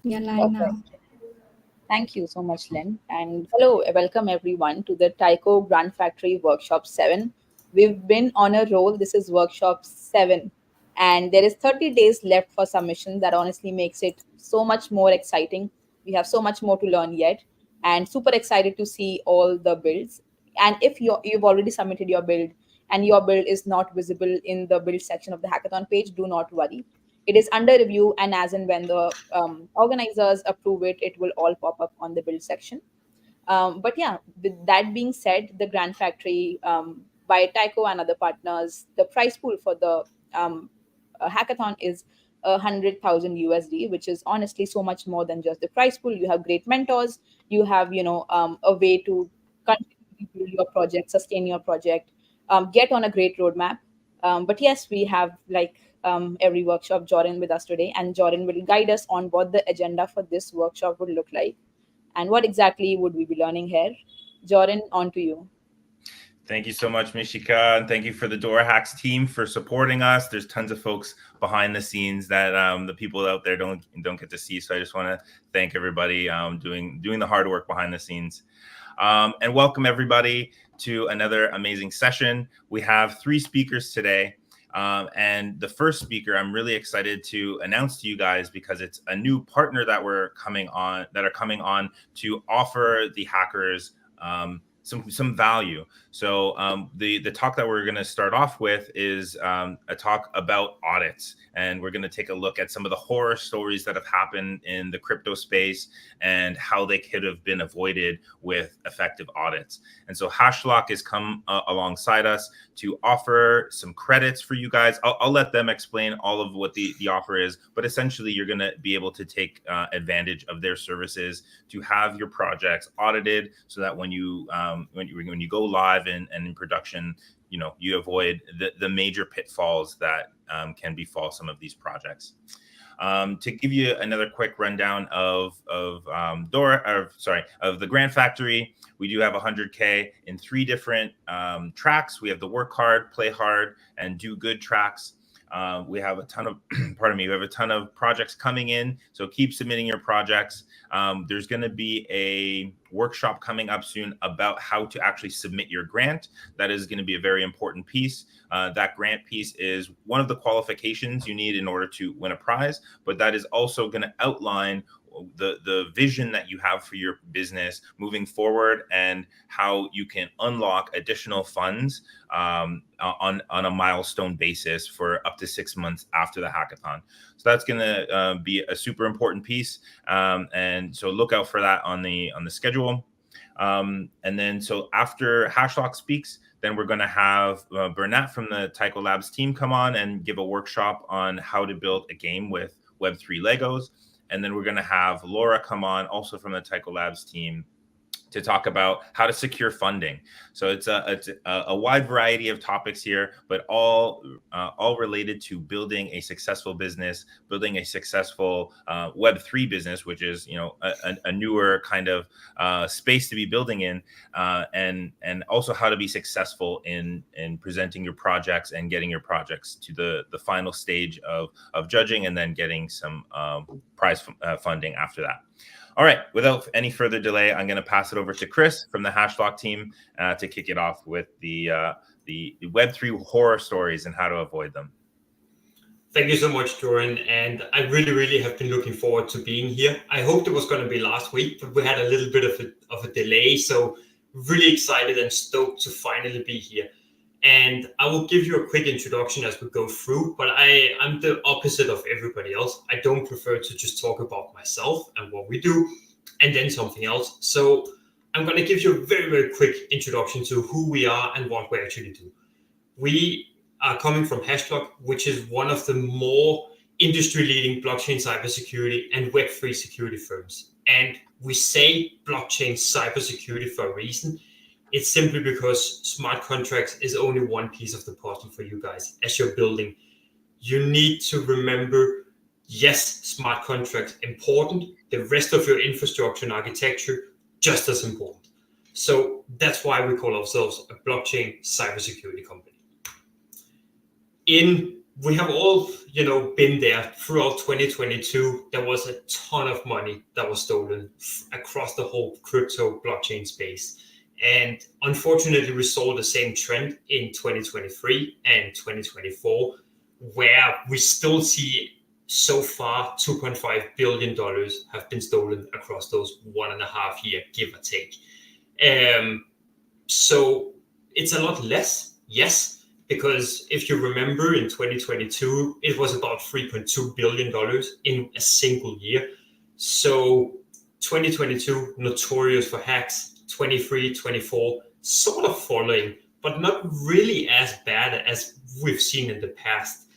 We are live now. Perfect. Thank you so much, Lynn. And hello, welcome everyone to the Taiko Grand Factory Workshop 7. We've been on a roll. This is Workshop 7. And there is 30 days left for submission. That honestly makes it so much more exciting. We have so much more to learn yet. And super excited to see all the builds. And if you've already submitted your build and your build is not visible in the build section of the hackathon page, do not worry. It is under review, and as and when the organizers approve it, it will all pop up on the build section. But yeah, with that being said, the Grand Factory by Taiko and other partners, the prize pool for the hackathon is 100,000 USD, which is honestly so much more than just the prize pool. You have great mentors. You have a way to continue to build your project, sustain your project, get on a great roadmap. But yes, we have every workshop Jordan with us today, and Jordan will guide us on what the agenda for this workshop would look like and what exactly would we be learning here. Jordan, on to you. Thank you so much, Mishika, and thank you for the DoraHacks team for supporting us. There's tons of folks behind the scenes that the people out there don't get to see. So I just want to thank everybody doing the hard work behind the scenes. And welcome everybody to another amazing session. We have 3 speakers today. And the first speaker, I'm really excited to announce to you guys because it's a new partner that are coming on to offer the hackers some value. So the talk that we're going to start off with is a talk about audits, and we're going to take a look at some of the horror stories that have happened in the crypto space and how they could have been avoided with effective audits. And so Hashlock has come alongside us to offer some credits for you guys. I'll let them explain all of what the offer is, but essentially you're going to be able to take advantage of their services to have your projects audited, so that when you go live and in production, you avoid the major pitfalls that can befall some of these projects. To give you another quick rundown of the Grand Factory, we do have 100K in 3 different tracks. We have the work hard, play hard, and do good tracks. We have a ton of, we have a ton of projects coming in. So keep submitting your projects. There's going to be a workshop coming up soon about how to actually submit your grant. That is going to be a very important piece. That grant piece is one of the qualifications you need in order to win a prize, but that is also going to outline the vision that you have for your business moving forward and how you can unlock additional funds on a milestone basis for up to 6 months after the hackathon. So that's going to be a super important piece, and so look out for that on the schedule. And then so after Hashlock speaks, then we're going to have Bernat from the Taiko Labs team come on and give a workshop on how to build a game with Web3 Legos. And then we're going to have Lora come on, also from the Taiko Labs team, to talk about how to secure funding. So it's a wide variety of topics here, but all related to building a successful business, building a successful Web3 business, which is a newer kind of space to be building in, and also how to be successful in presenting your projects and getting your projects to the final stage of judging, and then getting some prize funding after that. All right, without any further delay, I'm going to pass it over to Chris from the Hashlock team to kick it off with the Web3 horror stories and how to avoid them. Thank you so much, Jordan. And I really, really have been looking forward to being here. I hoped it was going to be last week, but we had a little bit of a delay. So really excited and stoked to finally be here. And I will give you a quick introduction as we go through, but I'm the opposite of everybody else. I don't prefer to just talk about myself and what we do and then something else. So I'm going to give you a very, very quick introduction to who we are and what we actually do. We are coming from Hashlock, which is one of the more industry-leading blockchain cybersecurity and Web3 security firms. And we say blockchain cybersecurity for a reason. It's simply because smart contracts is only one piece of the puzzle for you guys as you're building. You need to remember, yes, smart contracts important. The rest of your infrastructure and architecture, just as important. So that's why we call ourselves a blockchain cybersecurity company. In we have all, been there throughout 2022. There was a ton of money that was stolen across the whole crypto blockchain space. And unfortunately, we saw the same trend in 2023 and 2024, where we still see so far $2.5 billion have been stolen across those 1.5 years, give or take. So it's a lot less, yes, because if you remember in 2022, it was about $3.2 billion in a single year. So 2022, notorious for hacks, 23, 24, sort of following, but not really as bad as we've seen in the past.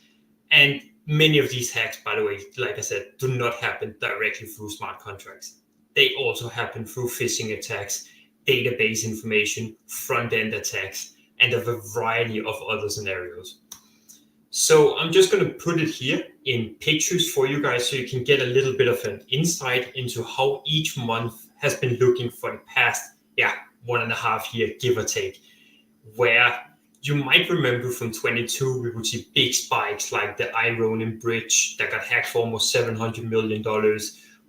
And many of these hacks, by the way, like I said, do not happen directly through smart contracts. They also happen through phishing attacks, database information, front-end attacks, and a variety of other scenarios. So I'm just going to put it here in pictures for you guys so you can get a little bit of an insight into how each month has been looking for the past, 1.5 years, give or take, where you might remember from 22, we would see big spikes like the Ironin bridge that got hacked for almost $700 million.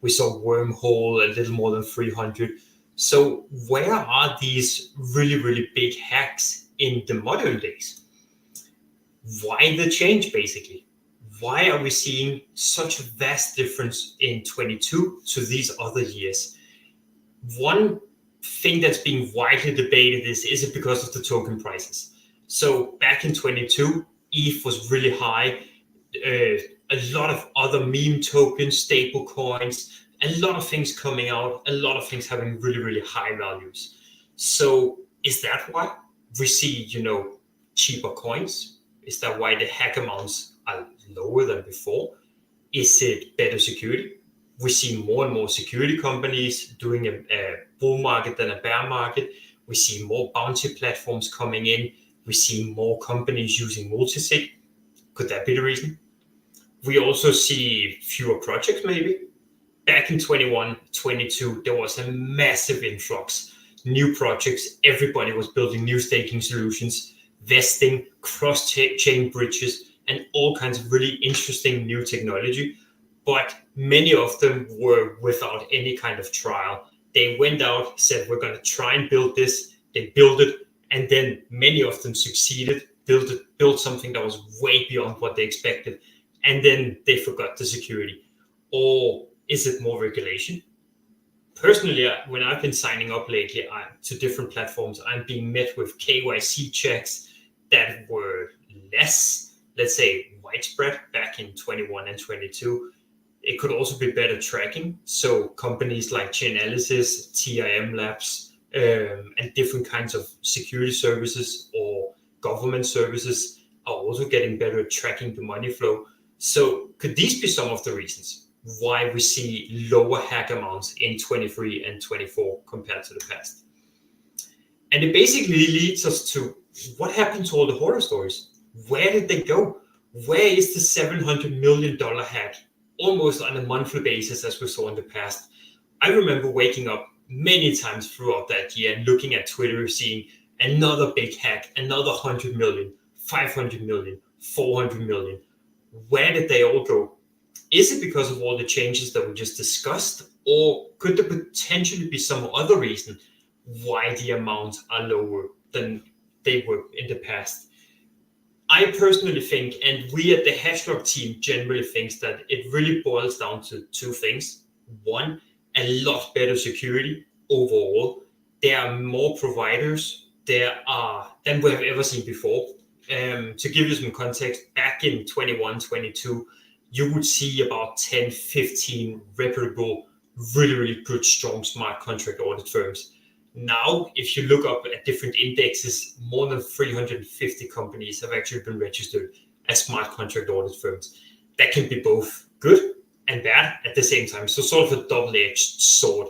We saw Wormhole, a little more than 300. So where are these really, really big hacks in the modern days? Why the change, basically? Why are we seeing such a vast difference in 22 to these other years? One thing that's being widely debated is it because of the token prices? So back in 22, ETH was really high. A lot of other meme tokens, stable coins, a lot of things coming out, a lot of things having really, really high values. So is that why we see, cheaper coins? Is that why the hack amounts are lower than before? Is it better security? We see more and more security companies doing a bull market than a bear market. We see more bounty platforms coming in. We see more companies using multisig. Could that be the reason? We also see fewer projects, maybe. Back in 21, 22, there was a massive influx. New projects, everybody was building new staking solutions, vesting, cross-chain bridges, and all kinds of really interesting new technology. But many of them were without any kind of trial. They went out, said, we're going to try and build this. They built it. And then many of them succeeded, built something that was way beyond what they expected. And then they forgot the security. Or is it more regulation? Personally, when I've been signing up lately to different platforms, I'm being met with KYC checks that were less, let's say, widespread back in 21 and 22. It could also be better tracking. So companies like Chainalysis, TIM Labs, and different kinds of security services or government services are also getting better at tracking the money flow. So could these be some of the reasons why we see lower hack amounts in 23 and 24 compared to the past? And it basically leads us to what happened to all the horror stories? Where did they go? Where is the $700 million hack almost on a monthly basis as we saw in the past? I remember waking up many times throughout that year and looking at Twitter, seeing another big hack, another 100 million, 500 million, 400 million. Where did they all go? Is it because of all the changes that we just discussed, or could there potentially be some other reason why the amounts are lower than they were in the past? I personally think, and we at the Hashlock team generally thinks, that it really boils down to two things. One, a lot better security overall. There are more providers than we have ever seen before. To give you some context, back in 21, 22, you would see about 10, 15 reputable, really, really good, strong smart contract audit firms. Now, if you look up at different indexes, more than 350 companies have actually been registered as smart contract audit firms. That can be both good and bad at the same time. So sort of a double-edged sword.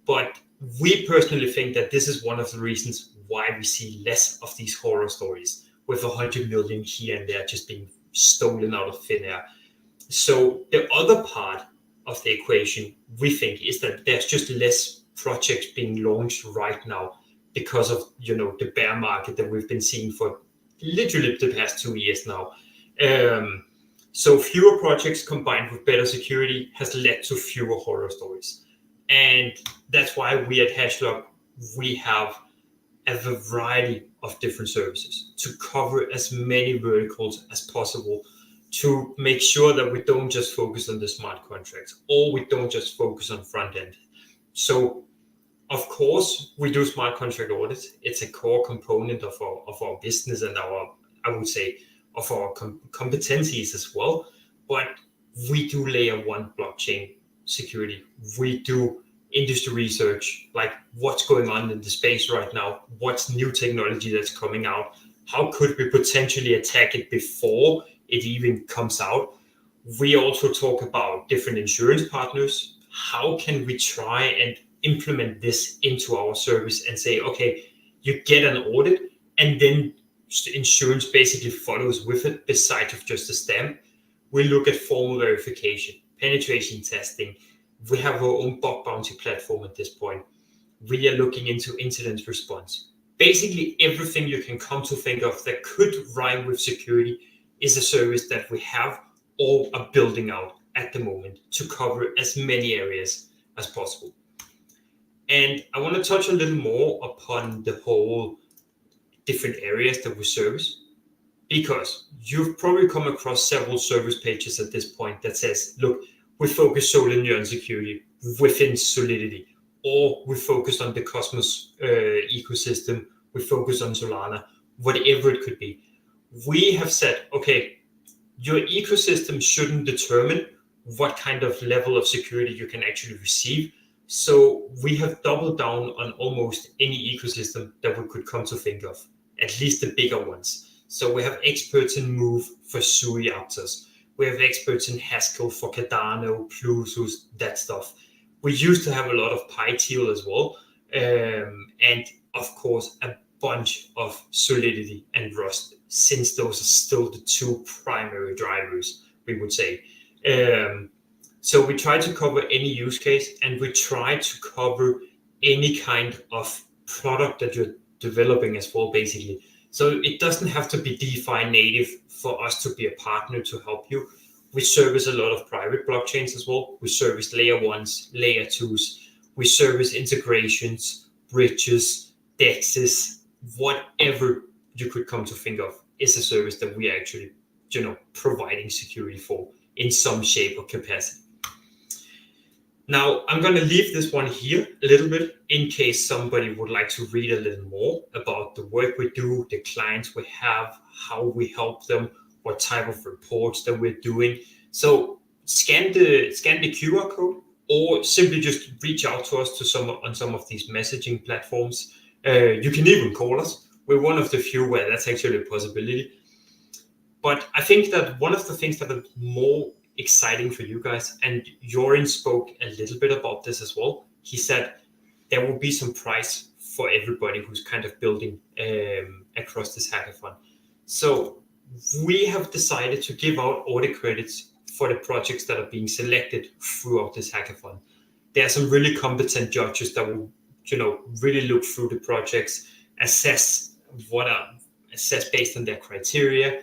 But we personally think that this is one of the reasons why we see less of these horror stories, with 100 million here and there just being stolen out of thin air. So the other part of the equation, we think, is that there's just less projects being launched right now because of, the bear market that we've been seeing for literally the past 2 years now. So fewer projects combined with better security has led to fewer horror stories. And that's why we at Hashlock, we have a variety of different services to cover as many verticals as possible, to make sure that we don't just focus on the smart contracts, or we don't just focus on front end. So of course we do smart contract audits. It's a core component of our business and our, I would say, of our competencies as well. But we do layer one blockchain security. We do industry research, like what's going on in the space right now, what's new technology that's coming out, how could we potentially attack it before it even comes out. We also talk about different insurance partners. How can we try and implement this into our service and say, okay, you get an audit and then insurance basically follows with it, besides of just a stamp. We look at formal verification, penetration testing. We have our own bug bounty platform at this point. We are looking into incident response. Basically everything you can come to think of that could rhyme with security is a service that we have or are building out at the moment to cover as many areas as possible. And I want to touch a little more upon the whole different areas that we service, because you've probably come across several service pages at this point that says, look, we focus solely on security within Solidity, or we focus on the Cosmos ecosystem, we focus on Solana, whatever it could be. We have said, okay, your ecosystem shouldn't determine what kind of level of security you can actually receive. So we have doubled down on almost any ecosystem that we could come to think of, at least the bigger ones. So we have experts in Move for SUI Aptos. We have experts in Haskell for Cardano, Plusus, that stuff. We used to have a lot of PyTeal as well. And of course, a bunch of Solidity and Rust, since those are still the two primary drivers, we would say. So we try to cover any use case, and we try to cover any kind of product that you're developing as well, basically. So it doesn't have to be DeFi native for us to be a partner to help you. We service a lot of private blockchains as well. We service layer ones, layer twos. We service integrations, bridges, DEXs, whatever you could come to think of is a service that we are actually, providing security for in some shape or capacity. Now, I'm going to leave this one here a little bit in case somebody would like to read a little more about the work we do, the clients we have, how we help them, what type of reports that we're doing. So scan the QR code, or simply just reach out to us on some of these messaging platforms. You can even call us. We're one of the few where that's actually a possibility. But I think that one of the things that are more exciting for you guys, and Jorin spoke a little bit about this as well. He said there will be some prize for everybody who's kind of building across this hackathon. So we have decided to give out audit credits for the projects that are being selected throughout this hackathon. There are some really competent judges that will, really look through the projects, assess based on their criteria,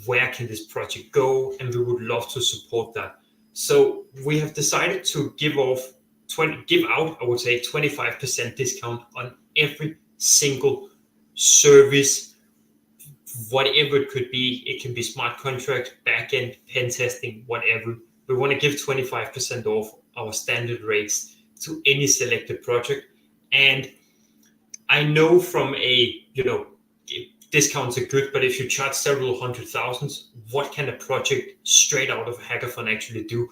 where can this project go, and we would love to support that. So we have decided to give out, I would say, 25% discount on every single service, whatever it could be. It can be smart contract, backend, pen testing, whatever. We want to give 25% off our standard rates to any selected project. And I know from discounts are good, but if you charge several hundred thousands, what can a project straight out of a hackathon actually do?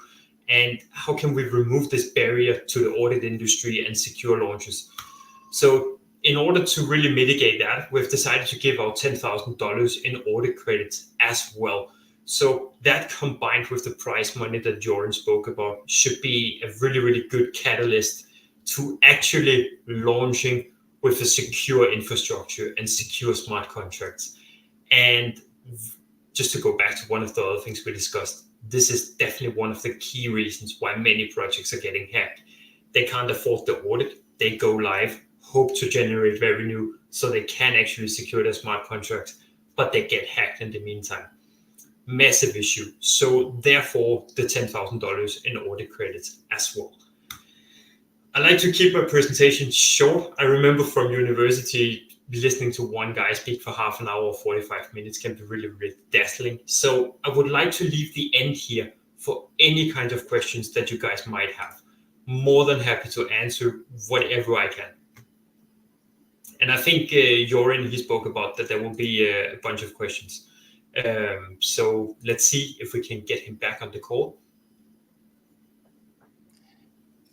And how can we remove this barrier to the audit industry and secure launches? So in order to really mitigate that, we've decided to give out $10,000 in audit credits as well. So that, combined with the prize money that Jorin spoke about, should be a really, really good catalyst to actually launching with a secure infrastructure and secure smart contracts. And just to go back to one of the other things we discussed, this is definitely one of the key reasons why many projects are getting hacked. They can't afford the audit. They go live, hope to generate revenue so they can actually secure their smart contracts, but they get hacked in the meantime. massive issue. So therefore, the $10,000 in audit credits as well. I like to keep my presentation short. I remember from university, listening to one guy speak for half an hour or 45 minutes can be really, really dazzling. So I would like to leave the end here for any kind of questions that you guys might have. More than happy to answer whatever I can. And I think Jorin, he spoke about that there will be a bunch of questions. So let's see if we can get him back on the call.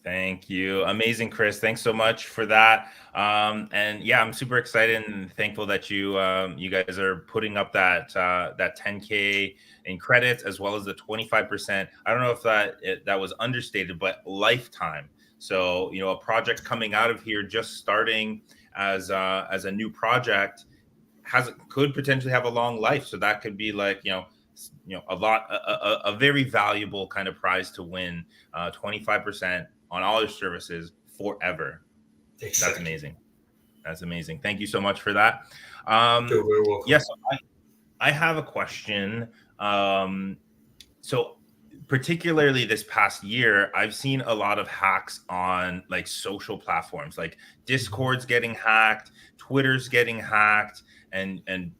Thank you. Amazing, Chris. Thanks so much for that. And yeah, I'm super excited and thankful that you guys are putting up that 10K in credits as well as the 25%. I don't know if that was understated, but lifetime. So, you know, a project coming out of here just starting as a new project could potentially have a long life. So that could be like, a very valuable kind of prize to win, 25% on all your services forever. Exactly. That's amazing. That's amazing. Thank you so much for that. You're very welcome. Yes, I have a question. So particularly this past year, I've seen a lot of hacks on like social platforms, like Discord's getting hacked, Twitter's getting hacked, and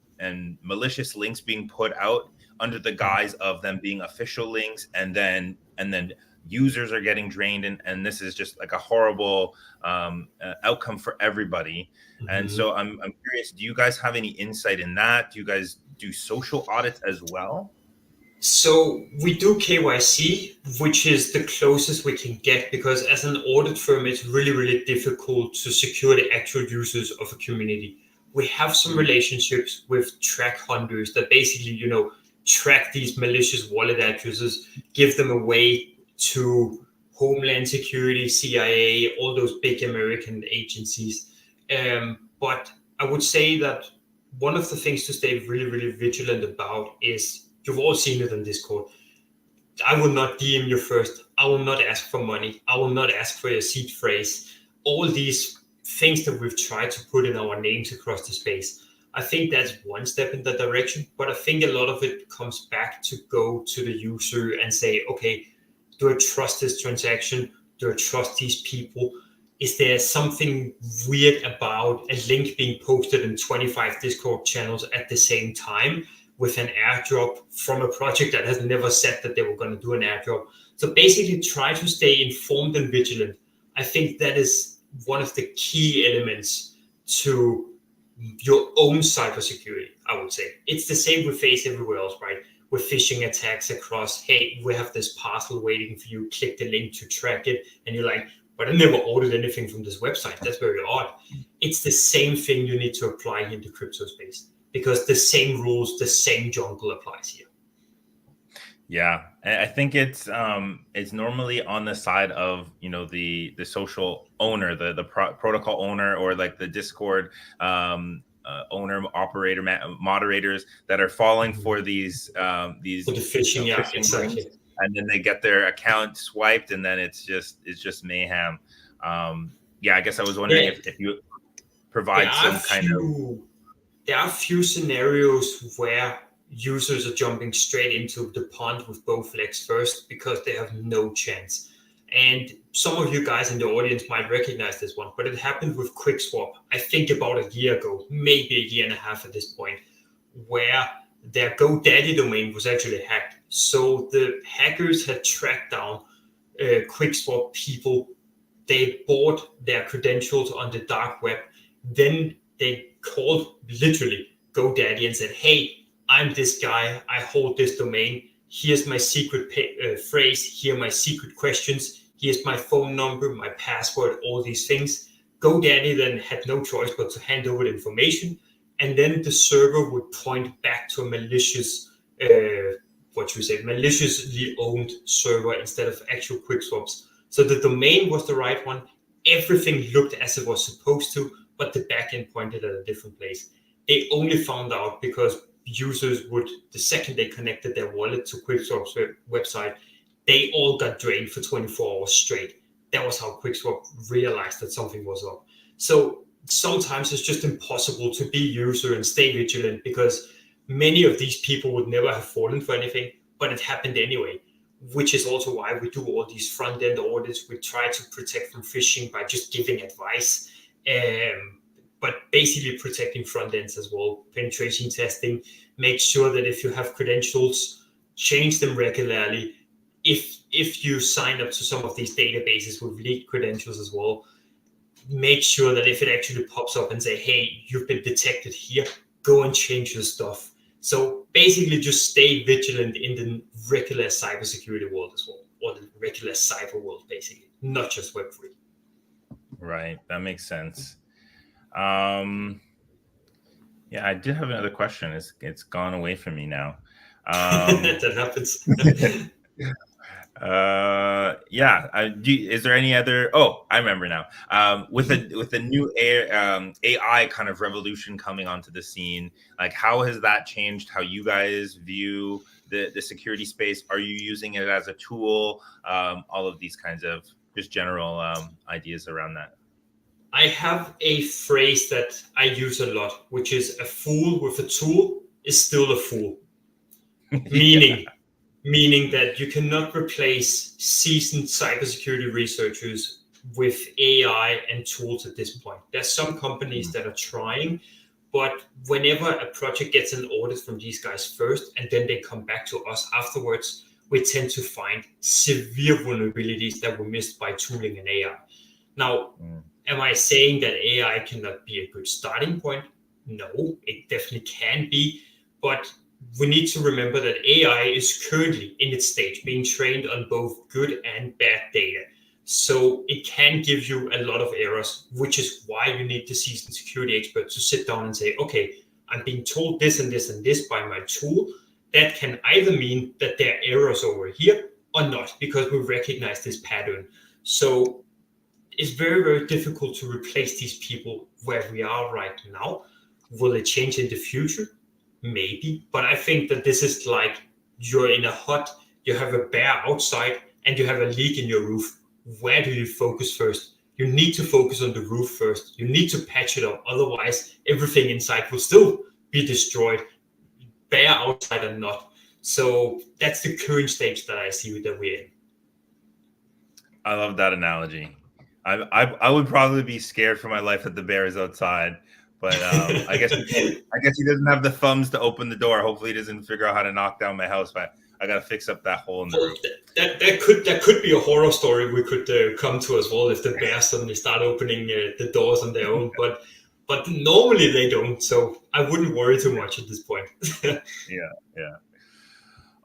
malicious links being put out under the guise of them being official links, and then users are getting drained, and this is just like a horrible outcome for everybody. Mm-hmm. And so I'm curious, do you guys have any insight in that? Do you guys do social audits as well? So we do KYC, which is the closest we can get, because as an audit firm, it's really, really difficult to secure the actual users of a community. We have some relationships with track hunters that basically, track these malicious wallet addresses, give them away to Homeland Security, CIA, all those big American agencies. But I would say that one of the things to stay really, really vigilant about is, you've all seen it on Discord, I will not DM you first. I will not ask for money. I will not ask for your seed phrase. All these things that we've tried to put in our names across the space. I think that's one step in that direction, but I think a lot of it comes back to go to the user and say, okay, do I trust this transaction? Do I trust these people? Is there something weird about a link being posted in 25 Discord channels at the same time with an airdrop from a project that has never said that they were going to do an airdrop? So basically try to stay informed and vigilant. I think that is one of the key elements to your own cybersecurity, I would say. It's the same we face everywhere else, right? With phishing attacks across, hey, we have this parcel waiting for you, click the link to track it, and you're like, but I never ordered anything from this website. That's very odd. It's the same thing you need to apply in the crypto space, because the same rules, the same jungle applies here. Yeah, I think it's normally on the side of the social owner, the protocol owner, or like the Discord owner, operator, moderators that are falling for these for the phishing, yeah, exactly. Rooms, and then they get their account swiped, and then it's just mayhem. Yeah, I guess I was wondering if you provide some kind of. There are a few scenarios where users are jumping straight into the pond with both legs first because they have no chance. And some of you guys in the audience might recognize this one, but it happened with QuickSwap, I think about a year ago, maybe a year and a half at this point, where their GoDaddy domain was actually hacked. So the hackers had tracked down QuickSwap people. They bought their credentials on the dark web. Then they called literally GoDaddy and said, hey, I'm this guy, I hold this domain, here's my secret phrase, here are my secret questions, here's my phone number, my password, all these things. GoDaddy then had no choice but to hand over the information, and then the server would point back to a malicious, maliciously owned server instead of actual QuickSwaps. So the domain was the right one, everything looked as it was supposed to, but the backend pointed at a different place. They only found out because users would, the second they connected their wallet to QuickSwap's website, they all got drained for 24 hours straight. That was how QuickSwap realized that something was up. So sometimes it's just impossible to be user and stay vigilant, because many of these people would never have fallen for anything, but it happened anyway, which is also why we do all these front-end audits. We try to protect from phishing by just giving advice, but basically protecting front ends as well. Penetration testing, make sure that if you have credentials, change them regularly. If you sign up to some of these databases with leaked credentials as well, make sure that if it actually pops up and say, hey, you've been detected here, go and change your stuff. So basically just stay vigilant in the regular cybersecurity world as well, or the regular cyber world, basically, not just Web3. Right, that makes sense. Yeah, I did have another question. It's gone away from me now. That happens. Is there any other? Oh, I remember now. With the new AI kind of revolution coming onto the scene, like how has that changed how you guys view the security space? Are you using it as a tool? All of these kinds of just general ideas around that. I have a phrase that I use a lot, which is a fool with a tool is still a fool. Meaning that you cannot replace seasoned cybersecurity researchers with AI and tools at this point. There's some companies that are trying, but whenever a project gets an audit from these guys first, and then they come back to us afterwards, we tend to find severe vulnerabilities that were missed by tooling and AI. Now, am I saying that AI cannot be a good starting point? No, it definitely can be, but we need to remember that AI is currently in its stage being trained on both good and bad data. So it can give you a lot of errors, which is why you need the seasoned security expert to sit down and say, okay, I'm being told this and this and this by my tool. That can either mean that there are errors over here or not, because we recognize this pattern. So it's very, very difficult to replace these people where we are right now. Will it change in the future? Maybe, but I think that this is like you're in a hut, you have a bear outside, and you have a leak in your roof. Where do you focus first? You need to focus on the roof first. You need to patch it up. Otherwise, everything inside will still be destroyed, bear outside or not. So that's the current stage that I see that we're in. I love that analogy. I would probably be scared for my life if the bear is outside. But I guess he doesn't have the thumbs to open the door. Hopefully, he doesn't figure out how to knock down my house. But I got to fix up that hole in the roof. That could be a horror story we could come to as well if the bears suddenly start opening the doors on their own. But normally they don't, so I wouldn't worry too much at this point. Yeah.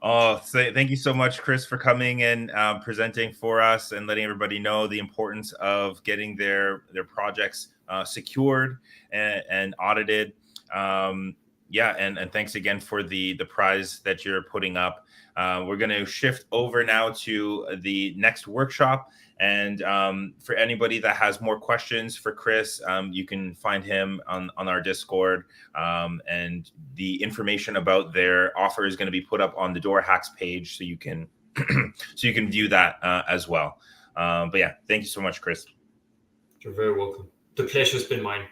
Oh, so thank you so much, Chris, for coming and presenting for us and letting everybody know the importance of getting their projects secured and audited. And thanks again for the prize that you're putting up. We're going to shift over now to the next workshop. And for anybody that has more questions for Chris, you can find him on our Discord. And the information about their offer is going to be put up on the DoraHacks page, so you can view that as well. But yeah, thank you so much, Chris. You're very welcome. The pleasure's been mine.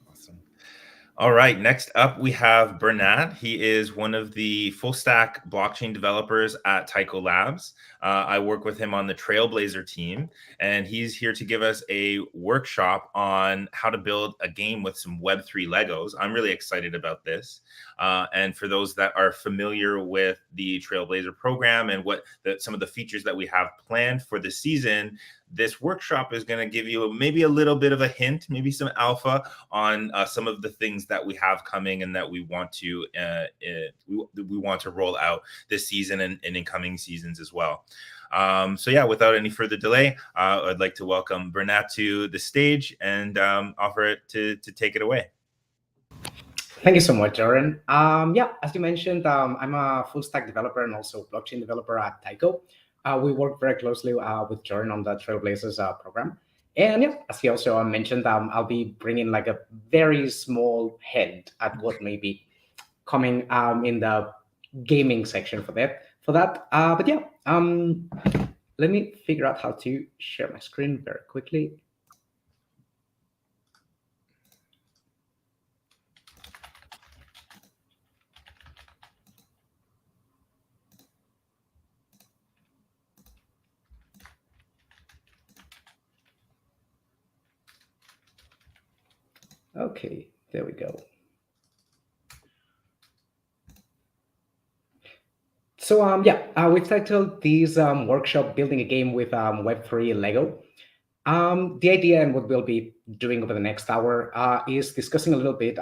Awesome. All right, next up we have Bernat. He is one of the Fullstack blockchain developers at Taiko Labs. I work with him on the Trailblazer team, and he's here to give us a workshop on how to build a game with some Web3 Legos. I'm really excited about this. And for those that are familiar with the Trailblazer program and what some of the features that we have planned for the season, this workshop is going to give you maybe a little bit of a hint, maybe some alpha on some of the things that we have coming and that we want to roll out this season and in coming seasons as well. So yeah, without any further delay, I'd like to welcome Bernat to the stage and offer it to take it away. Thank you so much, Aaron. As you mentioned, I'm a full stack developer and also blockchain developer at Taiko. We work very closely with Jordan on the Trailblazers program. And as he also mentioned, I'll be bringing like a very small hint at what may be coming in the gaming section for that. Let me figure out how to share my screen very quickly. Okay, there we go. So we've titled this workshop "Building a Game with Web3 Lego." The idea and what we'll be doing over the next hour is discussing a little bit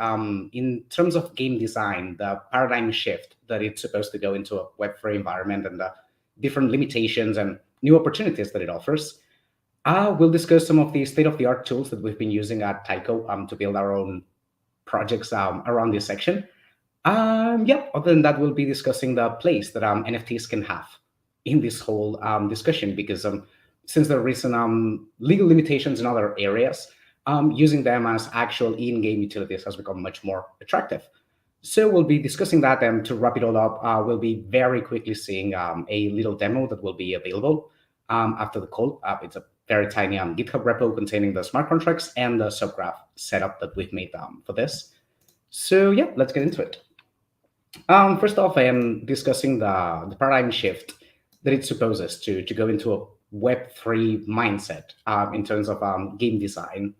in terms of game design, the paradigm shift that it's supposed to go into a Web3 environment and the different limitations and new opportunities that it offers. We'll discuss some of the state-of-the-art tools that we've been using at Taiko to build our own projects around this section. Other than that, we'll be discussing the place that NFTs can have in this whole discussion, because since there are recent legal limitations in other areas, using them as actual in-game utilities has become much more attractive. So we'll be discussing that, and to wrap it all up, we'll be very quickly seeing a little demo that will be available after the call. It's a very tiny GitHub repo containing the smart contracts and the subgraph setup that we've made for this. So yeah, let's get into it. First off, I am discussing the paradigm shift that it supposes to go into a Web3 mindset in terms of game design.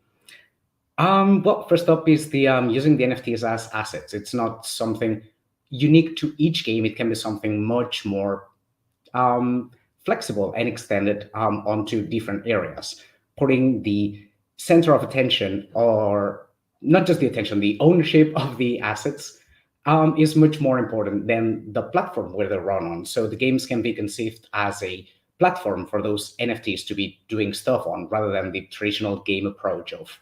Well, first up is the using the NFTs as assets. It's not something unique to each game. It can be something much more flexible and extended onto different areas, putting the center of attention, or not just the attention, the ownership of the assets is much more important than the platform where they're run on. So the games can be conceived as a platform for those NFTs to be doing stuff on, rather than the traditional game approach of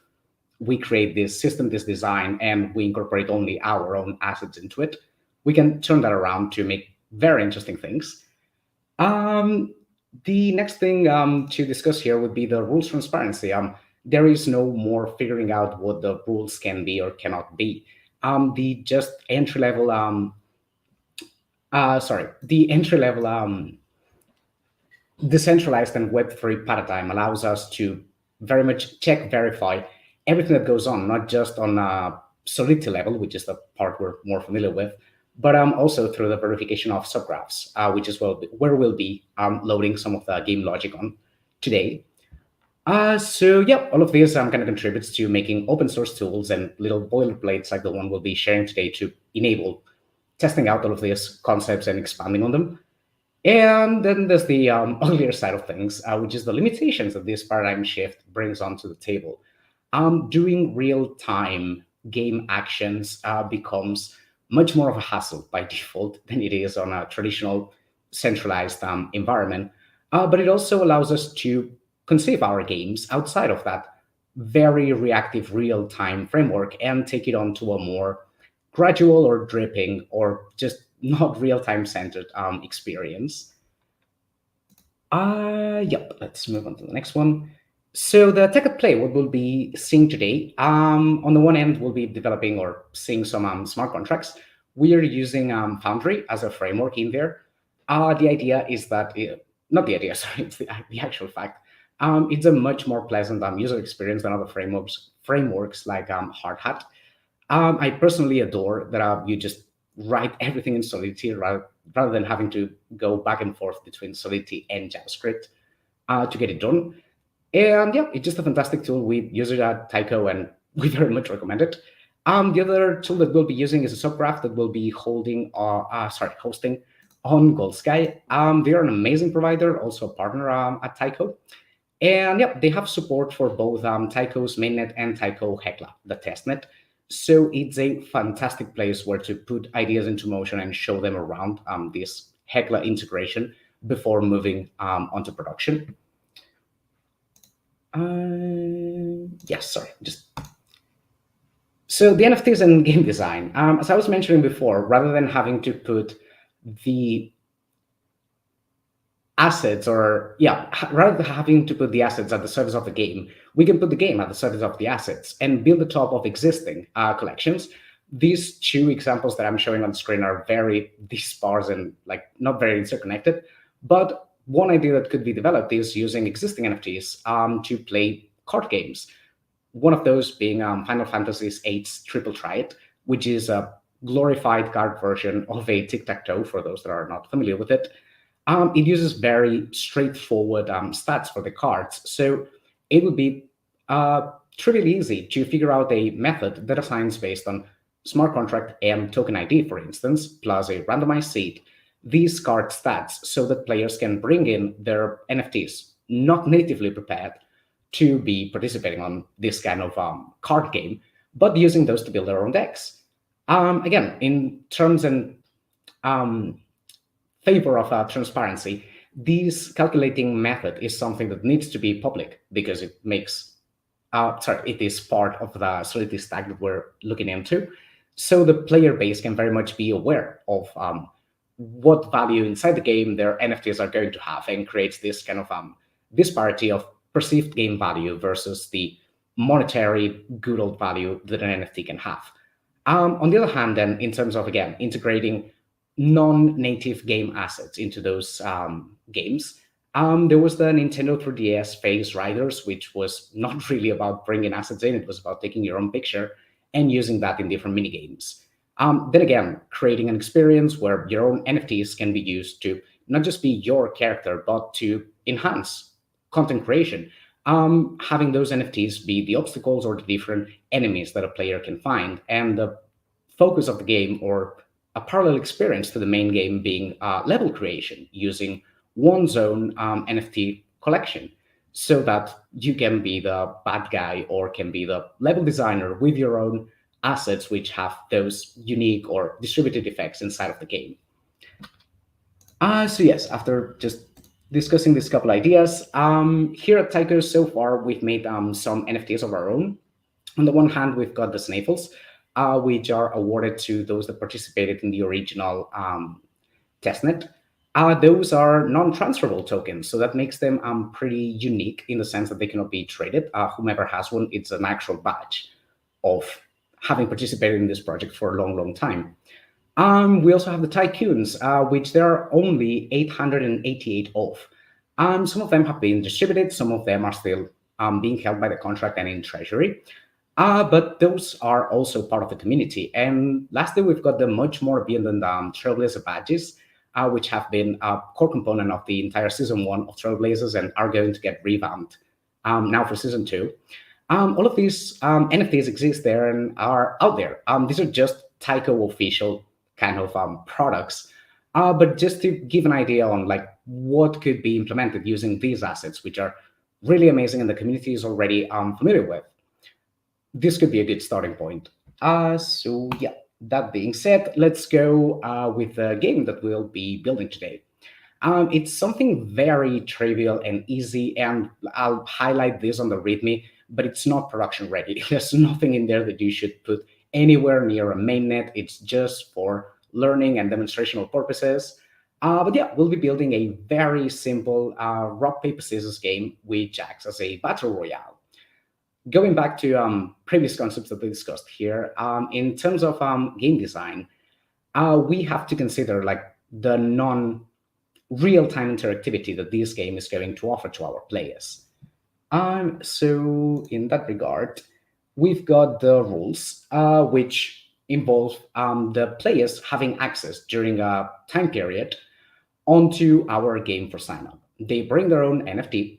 we create this system, this design, and we incorporate only our own assets into it. We can turn that around to make very interesting things. The next thing to discuss here would be the rules transparency. There is no more figuring out what the rules can be or cannot be. The entry-level decentralized and Web3 paradigm allows us to very much check, verify everything that goes on, not just on a Solidity level, which is the part we're more familiar with, but also through the verification of subgraphs, which is where we'll be loading some of the game logic on today. So yeah, all of this kind of contributes to making open source tools and little boilerplates like the one we'll be sharing today to enable testing out all of these concepts and expanding on them. And then there's the uglier side of things, which is the limitations that this paradigm shift brings onto the table. Doing real-time game actions becomes much more of a hassle by default than it is on a traditional centralized environment. But it also allows us to conceive our games outside of that very reactive real-time framework and take it on to a more gradual or dripping or just not real-time centered experience. Let's move on to the next one. So the tech at play, what we'll be seeing today, on the one end, we'll be developing or seeing some smart contracts. We are using Foundry as a framework in there. The idea is that, not the idea, sorry, it's the actual fact. It's a much more pleasant user experience than other frameworks like Hardhat. I personally adore that you just write everything in Solidity rather than having to go back and forth between Solidity and JavaScript to get it done. And yeah, it's just a fantastic tool. We use it at Taiko, and we very much recommend it. The other tool that we'll be using is a subgraph that we'll be hosting on Gold Sky. They're an amazing provider, also a partner at Taiko. And yeah, they have support for both Taiko's mainnet and Taiko Hekla, the testnet. So it's a fantastic place where to put ideas into motion and show them around this Hekla integration before moving onto production. So the NFTs and game design, as I was mentioning before, rather than having to put the assets rather than having to put the assets at the service of the game, we can put the game at the service of the assets and build the top of existing collections. These two examples that I'm showing on screen are very disparse and not very interconnected, but one idea that could be developed is using existing NFTs to play card games. One of those being Final Fantasy VIII's Triple Triad, which is a glorified card version of a tic-tac-toe for those that are not familiar with it. It uses very straightforward stats for the cards, so it would be trivially easy to figure out a method that assigns based on smart contract and token ID, for instance, plus a randomized seed, these card stats so that players can bring in their NFTs, not natively prepared to be participating on this kind of card game, but using those to build their own decks. Again, in terms and favor of transparency, this calculating method is something that needs to be public because it makes, it is part of the solidity stack that we're looking into. So the player base can very much be aware of what value inside the game their NFTs are going to have, and creates this kind of disparity of perceived game value versus the monetary good old value that an NFT can have. On the other hand, then, in terms of, again, integrating non-native game assets into those games, there was the Nintendo 3DS Phase Riders, which was not really about bringing assets in. It was about taking your own picture and using that in different mini games. Then again, creating an experience where your own NFTs can be used to not just be your character, but to enhance content creation. Having those NFTs be the obstacles or the different enemies that a player can find, and the focus of the game, or a parallel experience to the main game, being level creation using one's own NFT collection, so that you can be the bad guy or can be the level designer with your own assets, which have those unique or distributed effects inside of the game. So yes, after just discussing these couple ideas, here at Taiko, so far, we've made some NFTs of our own. On the one hand, we've got the Snaffles, which are awarded to those that participated in the original testnet. Those are non-transferable tokens, so that makes them pretty unique in the sense that they cannot be traded. Whomever has one, it's an actual badge of having participated in this project for a long, long time. We also have the Tycoons, which there are only 888 of. Some of them have been distributed, some of them are still being held by the contract and in treasury. But those are also part of the community. And lastly, we've got the much more abundant Trailblazer badges, which have been a core component of the entire season 1 of Trailblazers and are going to get revamped now for season 2. All of these NFTs exist there and are out there. These are just Taiko official kind of products, but just to give an idea on like what could be implemented using these assets, which are really amazing and the community is already familiar with. This could be a good starting point. So yeah, that being said, let's go with the game that we'll be building today. It's something very trivial and easy, and I'll highlight this on the README, but it's not production ready. There's nothing in there that you should put anywhere near a mainnet. It's just for learning and demonstrational purposes. But yeah, we'll be building a very simple rock, paper, scissors game, which acts as a battle royale. Going back to previous concepts that we discussed here, in terms of game design, we have to consider like the non-real-time interactivity that this game is going to offer to our players. So in that regard, we've got the rules, which involve the players having access during a time period onto our game for sign-up. They bring their own NFT.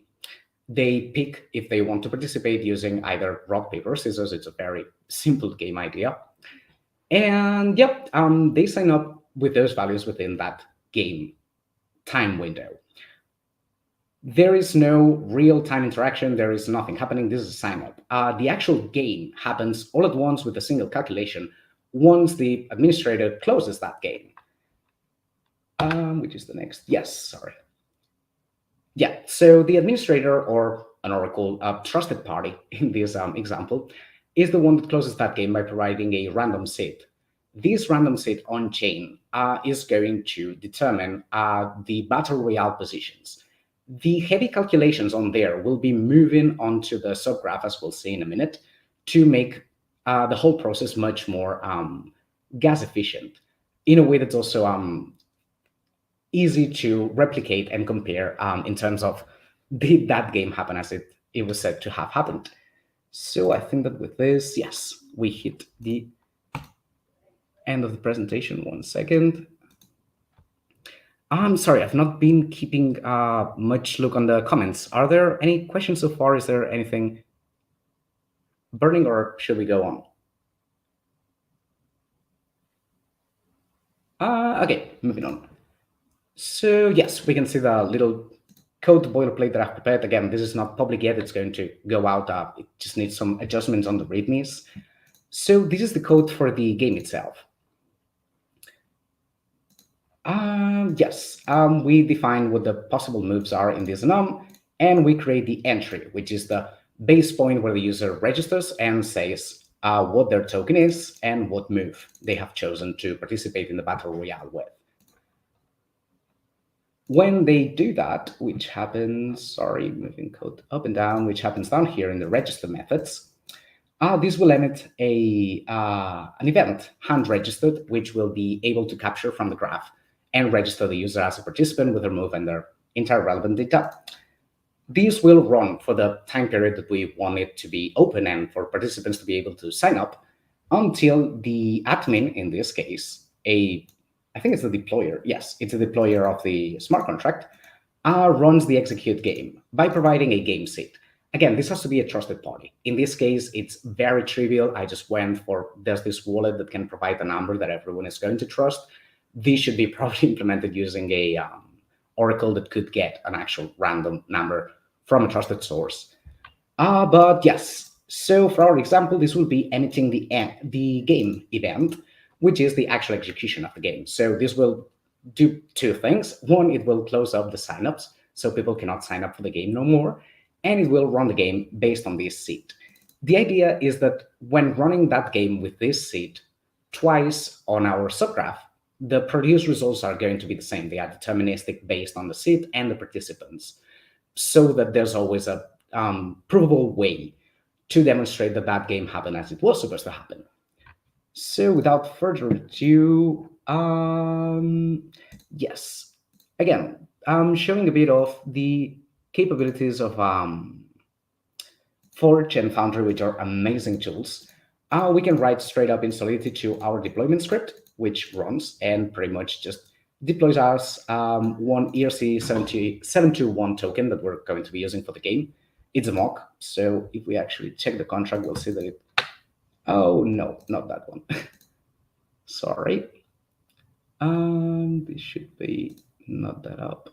They pick if they want to participate using either rock, paper, scissors. It's a very simple game idea. And yep, they sign up with those values within that game time window. There is no real-time interaction. There is nothing happening. This is a sign-up. The actual game happens all at once with a single calculation once the administrator closes that game. Which is the next? Yes, sorry. Yeah, so the administrator, or an oracle, a trusted party in this example, is the one that closes that game by providing a random seed. This random seed on-chain is going to determine the battle royale positions. The heavy calculations on there will be moving onto the subgraph, as we'll see in a minute, to make the whole process much more gas efficient in a way that's also easy to replicate and compare in terms of did that game happen as it was said to have happened. So I think that with this, yes, we hit the end of the presentation. 1 second. I'm sorry, I've not been keeping much look on the comments. Are there any questions so far? Is there anything burning, or should we go on? Okay, moving on. So yes, we can see the little code boilerplate that I've prepared. Again, this is not public yet. It's going to go out. It just needs some adjustments on the readmes. So this is the code for the game itself. Yes, we define what the possible moves are in this enum, and we create the entry, which is the base point where the user registers and says what their token is and what move they have chosen to participate in the battle royale with. When they do that, which happens, moving code up and down, which happens down here in the register methods, this will emit an event, hand registered, which will be able to capture from the graph and register the user as a participant with their move and their entire relevant data. These will run for the time period that we want it to be open and for participants to be able to sign up until the admin, in this case, I think it's the deployer. Yes, it's a deployer of the smart contract, runs the execute game by providing a game seed. Again, this has to be a trusted party. In this case, it's very trivial. I just went for, there's this wallet that can provide a number that everyone is going to trust. This should be probably implemented using a Oracle that could get an actual random number from a trusted source. But yes, so for our example, this will be emitting the game event, which is the actual execution of the game. So this will do two things. One, it will close up the signups, so people cannot sign up for the game no more, and it will run the game based on this seed. The idea is that when running that game with this seed twice on our subgraph, the produced results are going to be the same. They are deterministic based on the seed and the participants, so that there's always a provable way to demonstrate that that game happened as it was supposed to happen. So without further ado, yes, again, I'm showing a bit of the capabilities of Forge and Foundry, which are amazing tools. We can write straight up in Solidity to our deployment script, which runs and pretty much just deploys us one ERC721 token that we're going to be using for the game. It's a mock, so if we actually check the contract, we'll see that it, oh no, not that one. Sorry. This should be not that up.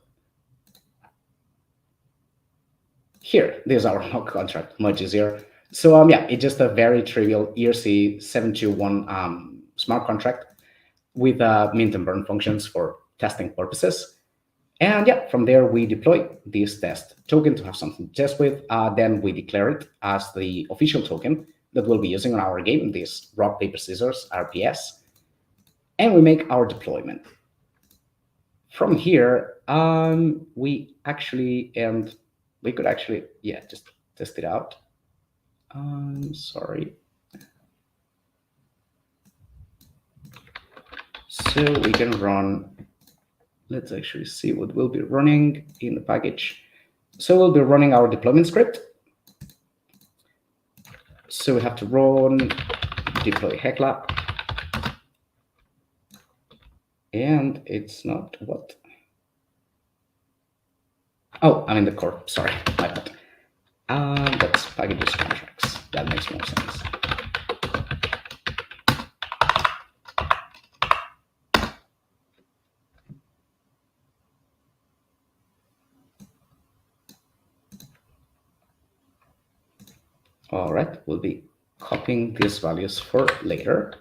Here, there's our mock contract, much easier. So yeah, it's just a very trivial ERC721 smart contract with mint and burn functions for testing purposes. And yeah, from there we deploy this test token to have something to test with. Then we declare it as the official token that we'll be using on our game, this rock, paper, scissors, RPS. And we make our deployment. From here, we actually, and we could actually, yeah, just test it out. Sorry. So we can run, let's actually see what we'll be running in the package. So we'll be running our deployment script. So we have to run deploy Hashlock. And it's not what? Oh, I'm in the core, sorry, my bad. That's packages contracts, that makes more sense. All right, we'll be copying these values for later.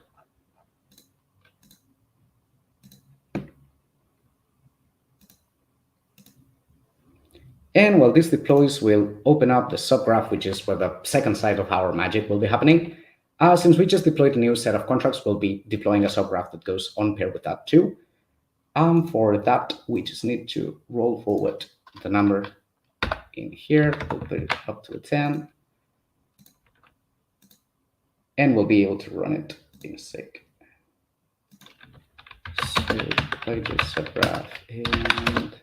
And while this deploys, we'll open up the subgraph, which is where the second side of our magic will be happening. Since we just deployed a new set of contracts, we'll be deploying a subgraph that goes on pair with that too. For that, we just need to roll forward the number in here. We'll put it up to a 10. And we'll be able to run it in a sec. So deploy the subgraph and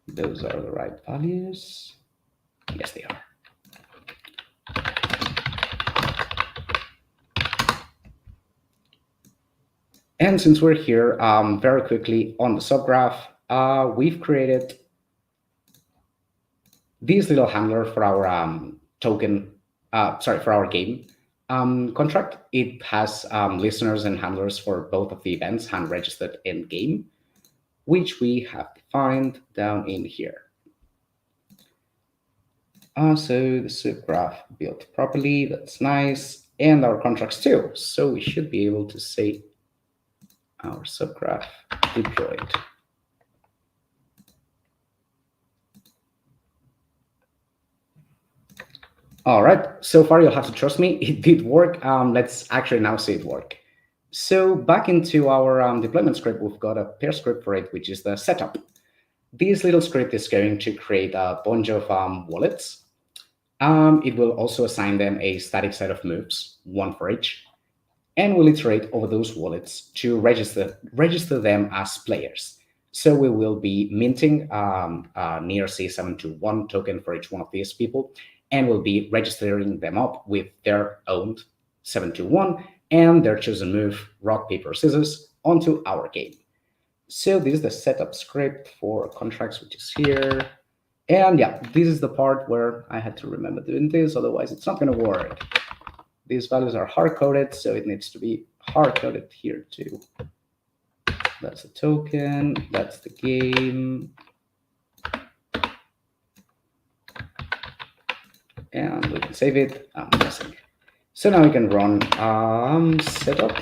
those are the right values. Yes, they are. And since we're here, very quickly on the subgraph, we've created this little handler for our for our game contract. It has listeners and handlers for both of the events hand registered in game, which we have defined down in here. So the subgraph built properly, that's nice, and our contracts too. So we should be able to say our subgraph deployed. All right, so far you'll have to trust me, it did work. Let's actually now see it work. So back into our deployment script, we've got a pair script for it, which is the setup. This little script is going to create a bunch of wallets. It will also assign them a static set of moves, one for each, and will iterate over those wallets to register them as players. So we will be minting near C721 token for each one of these people, and we'll be registering them up with their own 721 and their chosen move, rock, paper, scissors, onto our game. So this is the setup script for contracts, which is here. And yeah, this is the part where I had to remember doing this, otherwise it's not going to work. These values are hard-coded, so it needs to be hard-coded here too. That's the token, that's the game. And we can save it. I'm missing. So now we can run setup,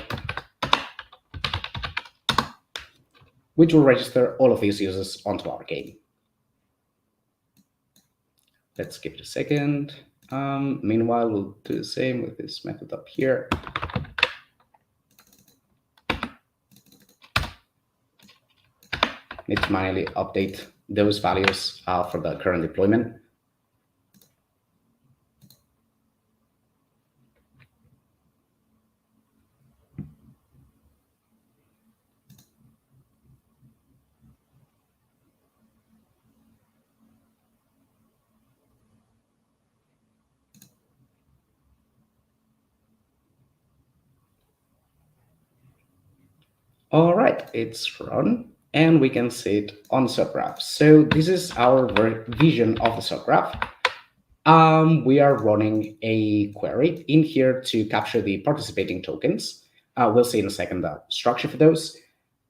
which will register all of these users onto our game. Let's give it a second. Meanwhile, we'll do the same with this method up here. Need to manually update those values for the current deployment. All right, it's run, and we can see it on the subgraph. So this is our vision of the subgraph. We are running a query in here to capture the participating tokens. We'll see in a second the structure for those.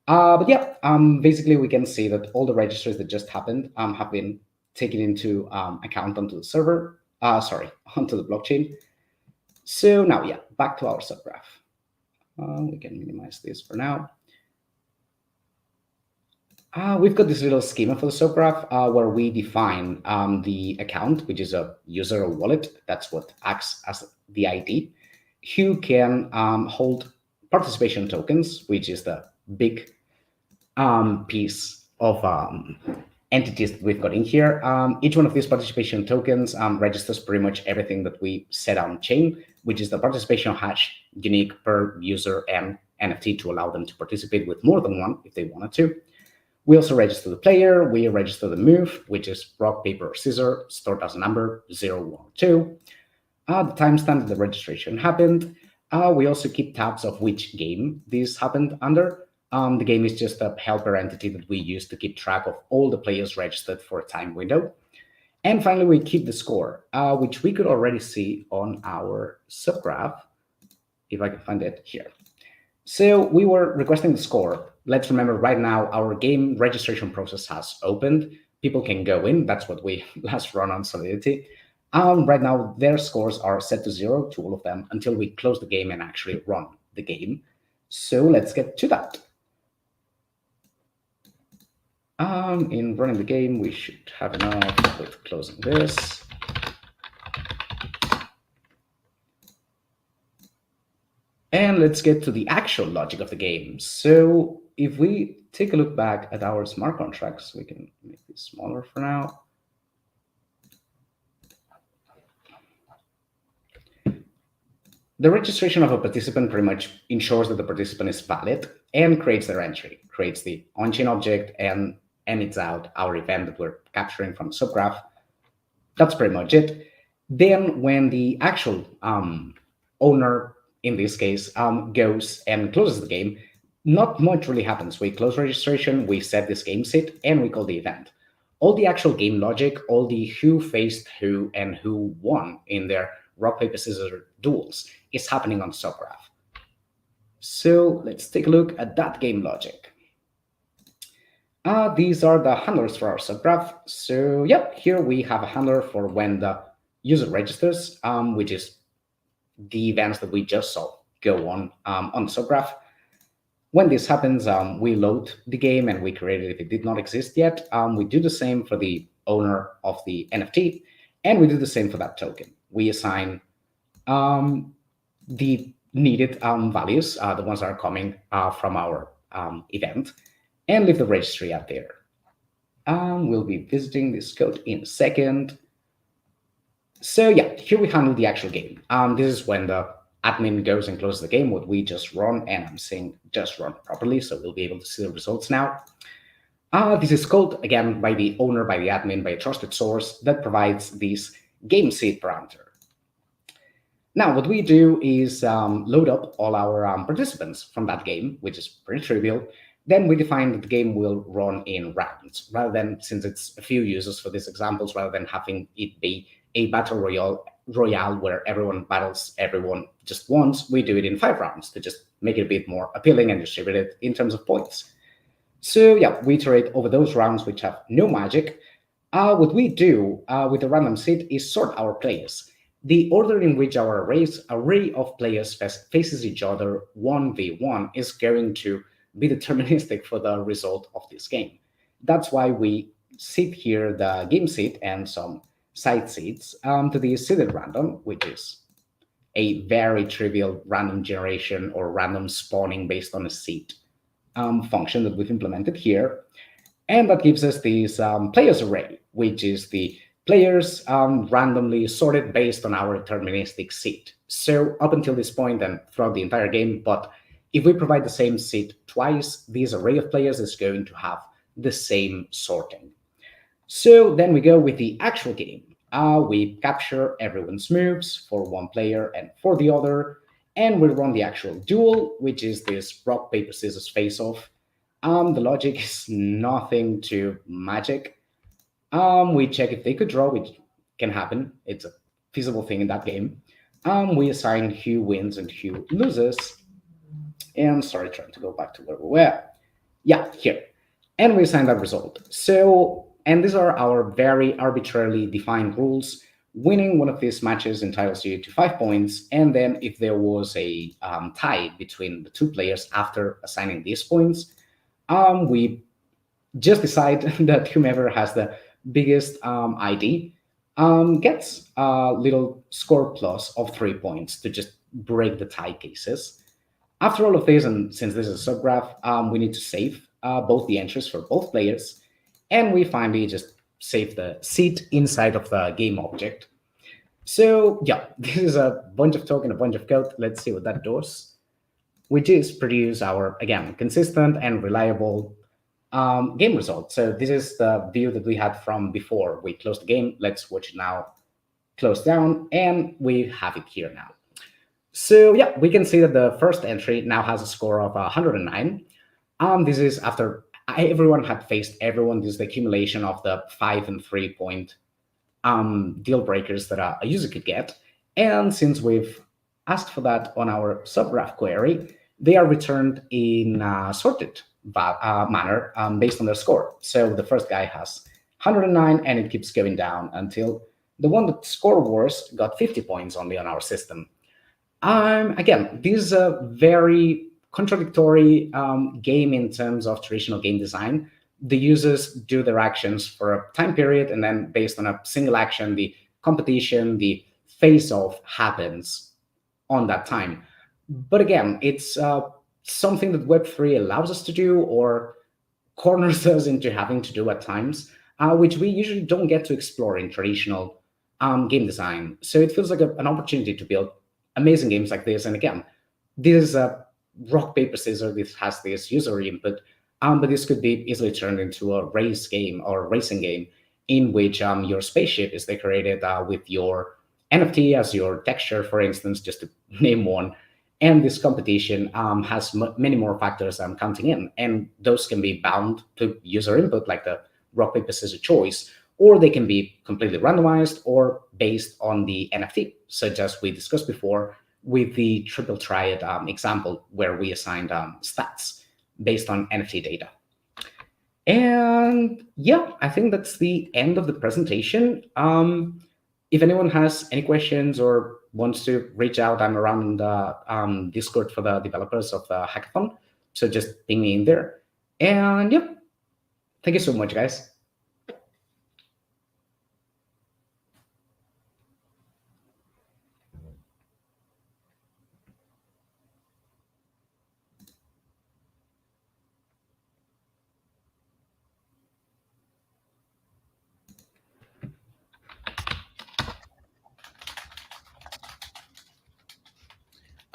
But yeah, basically we can see that all the registers that just happened have been taken into account onto the server, onto the blockchain. So now, yeah, back to our subgraph. We can minimize this for now. We've got this little schema for the subgraph where we define the account, which is a user or wallet. That's what acts as the ID, who can hold participation tokens, which is the big piece of entities that we've got in here. Each one of these participation tokens registers pretty much everything that we set on chain, which is the participation hash unique per user and NFT to allow them to participate with more than one if they wanted to. We also register the player, we register the move, which is rock, paper, or scissor, stored as a number, 0, 1, 2. The timestamp the registration happened. We also keep tabs of which game this happened under. The game is just a helper entity that we use to keep track of all the players registered for a time window. And finally, we keep the score, which we could already see on our subgraph, if I can find it here. So we were requesting the score. Let's remember right now, our game registration process has opened. People can go in. That's what we last run on Solidity. Right now, their scores are set to 0 to all of them until we close the game and actually run the game. So let's get to that. In running the game, we should have enough with closing this. And let's get to the actual logic of the game. So if we take a look back at our smart contracts, we can make this smaller for now. The registration of a participant pretty much ensures that the participant is valid and creates their entry, creates the on-chain object, and emits out our event that we're capturing from the subgraph. That's pretty much it. Then when the actual owner, in this case, goes and closes the game, not much really happens. We close registration, we set this game seed, and we call the event. All the actual game logic, all the who faced who and who won in their rock, paper, scissors duels is happening on subgraph. So let's take a look at that game logic. These are the handlers for our subgraph. So yep, here we have a handler for when the user registers, which is the events that we just saw go on the subgraph. When this happens, we load the game and we create it if it did not exist yet. We do the same for the owner of the NFT, and we do the same for that token. We assign the needed values, the ones that are coming from our event, and leave the registry out there. We'll be visiting this code in a second. So yeah, here we handle the actual game. This is when the admin goes and closes the game, what we just run, and I'm saying just run properly, so we'll be able to see the results now. This is called, again, by the owner, by the admin, by a trusted source that provides this game seed parameter. Now, what we do is load up all our participants from that game, which is pretty trivial. Then we define that the game will run in rounds, rather than, since it's a few users for these examples, rather than having it be a battle royale where everyone battles everyone just once, we do it in 5 rounds to just make it a bit more appealing and distribute it in terms of points. So yeah, we iterate over those rounds which have no magic. What we do with the random seed is sort our players. The order in which our array of players faces each other 1v1 is going to be deterministic for the result of this game. That's why we seed here the game seed and some side seeds to the seeded random, which is a very trivial random generation or random spawning based on a seed function that we've implemented here. And that gives us this players array, which is the players randomly sorted based on our deterministic seed. So up until this point and throughout the entire game, but if we provide the same seed twice, this array of players is going to have the same sorting. So then we go with the actual game. We capture everyone's moves for one player and for the other, and we run the actual duel, which is this rock, paper, scissors face-off. The logic is nothing too magic. We check if they could draw, which can happen. It's a feasible thing in that game. We assign who wins and who loses. And sorry, trying to go back to where we were. Yeah, here. And we assign that result. So, and these are our very arbitrarily defined rules. Winning one of these matches entitles you to 5 points. And then if there was a tie between the 2 players after assigning these points, we just decide that whomever has the biggest ID gets a little score plus of 3 points to just break the tie cases. After all of this, and since this is a subgraph, we need to save both the entries for both players. And we finally just save the seed inside of the game object. So yeah, this is a bunch of token, a bunch of code. Let's see what that does, which is produce our, again, consistent and reliable game result. So this is the view that we had from before we closed the game. Let's watch it now, close down, and we have it here now. So yeah, we can see that the first entry now has a score of 109. This is after everyone had faced everyone. This is the accumulation of the 5 and 3 point deal breakers that a user could get. And since we've asked for that on our subgraph query, they are returned in a sorted manner based on their score. So the first guy has 109, and it keeps going down until the one that scored worse got 50 points only on our system. Again, this is a very contradictory game in terms of traditional game design. The users do their actions for a time period, and then based on a single action, the competition, the face-off happens on that time. But again, it's something that Web3 allows us to do or corners us into having to do at times, which we usually don't get to explore in traditional game design. So it feels like an opportunity to build amazing games like this. And again, this is a rock, paper, scissors. This has this user input, but this could be easily turned into a race game or a racing game in which your spaceship is decorated with your NFT as your texture, for instance, just to name one. And this competition has many more factors counting in, and those can be bound to user input, like the rock, paper, scissors choice, or they can be completely randomized or based on the NFT, such as we discussed before with the triple triad example, where we assigned stats based on NFT data. And yeah, I think that's the end of the presentation. If anyone has any questions or wants to reach out, I'm around the Discord for the developers of the hackathon, so just ping me in there. And yeah, thank you so much, guys.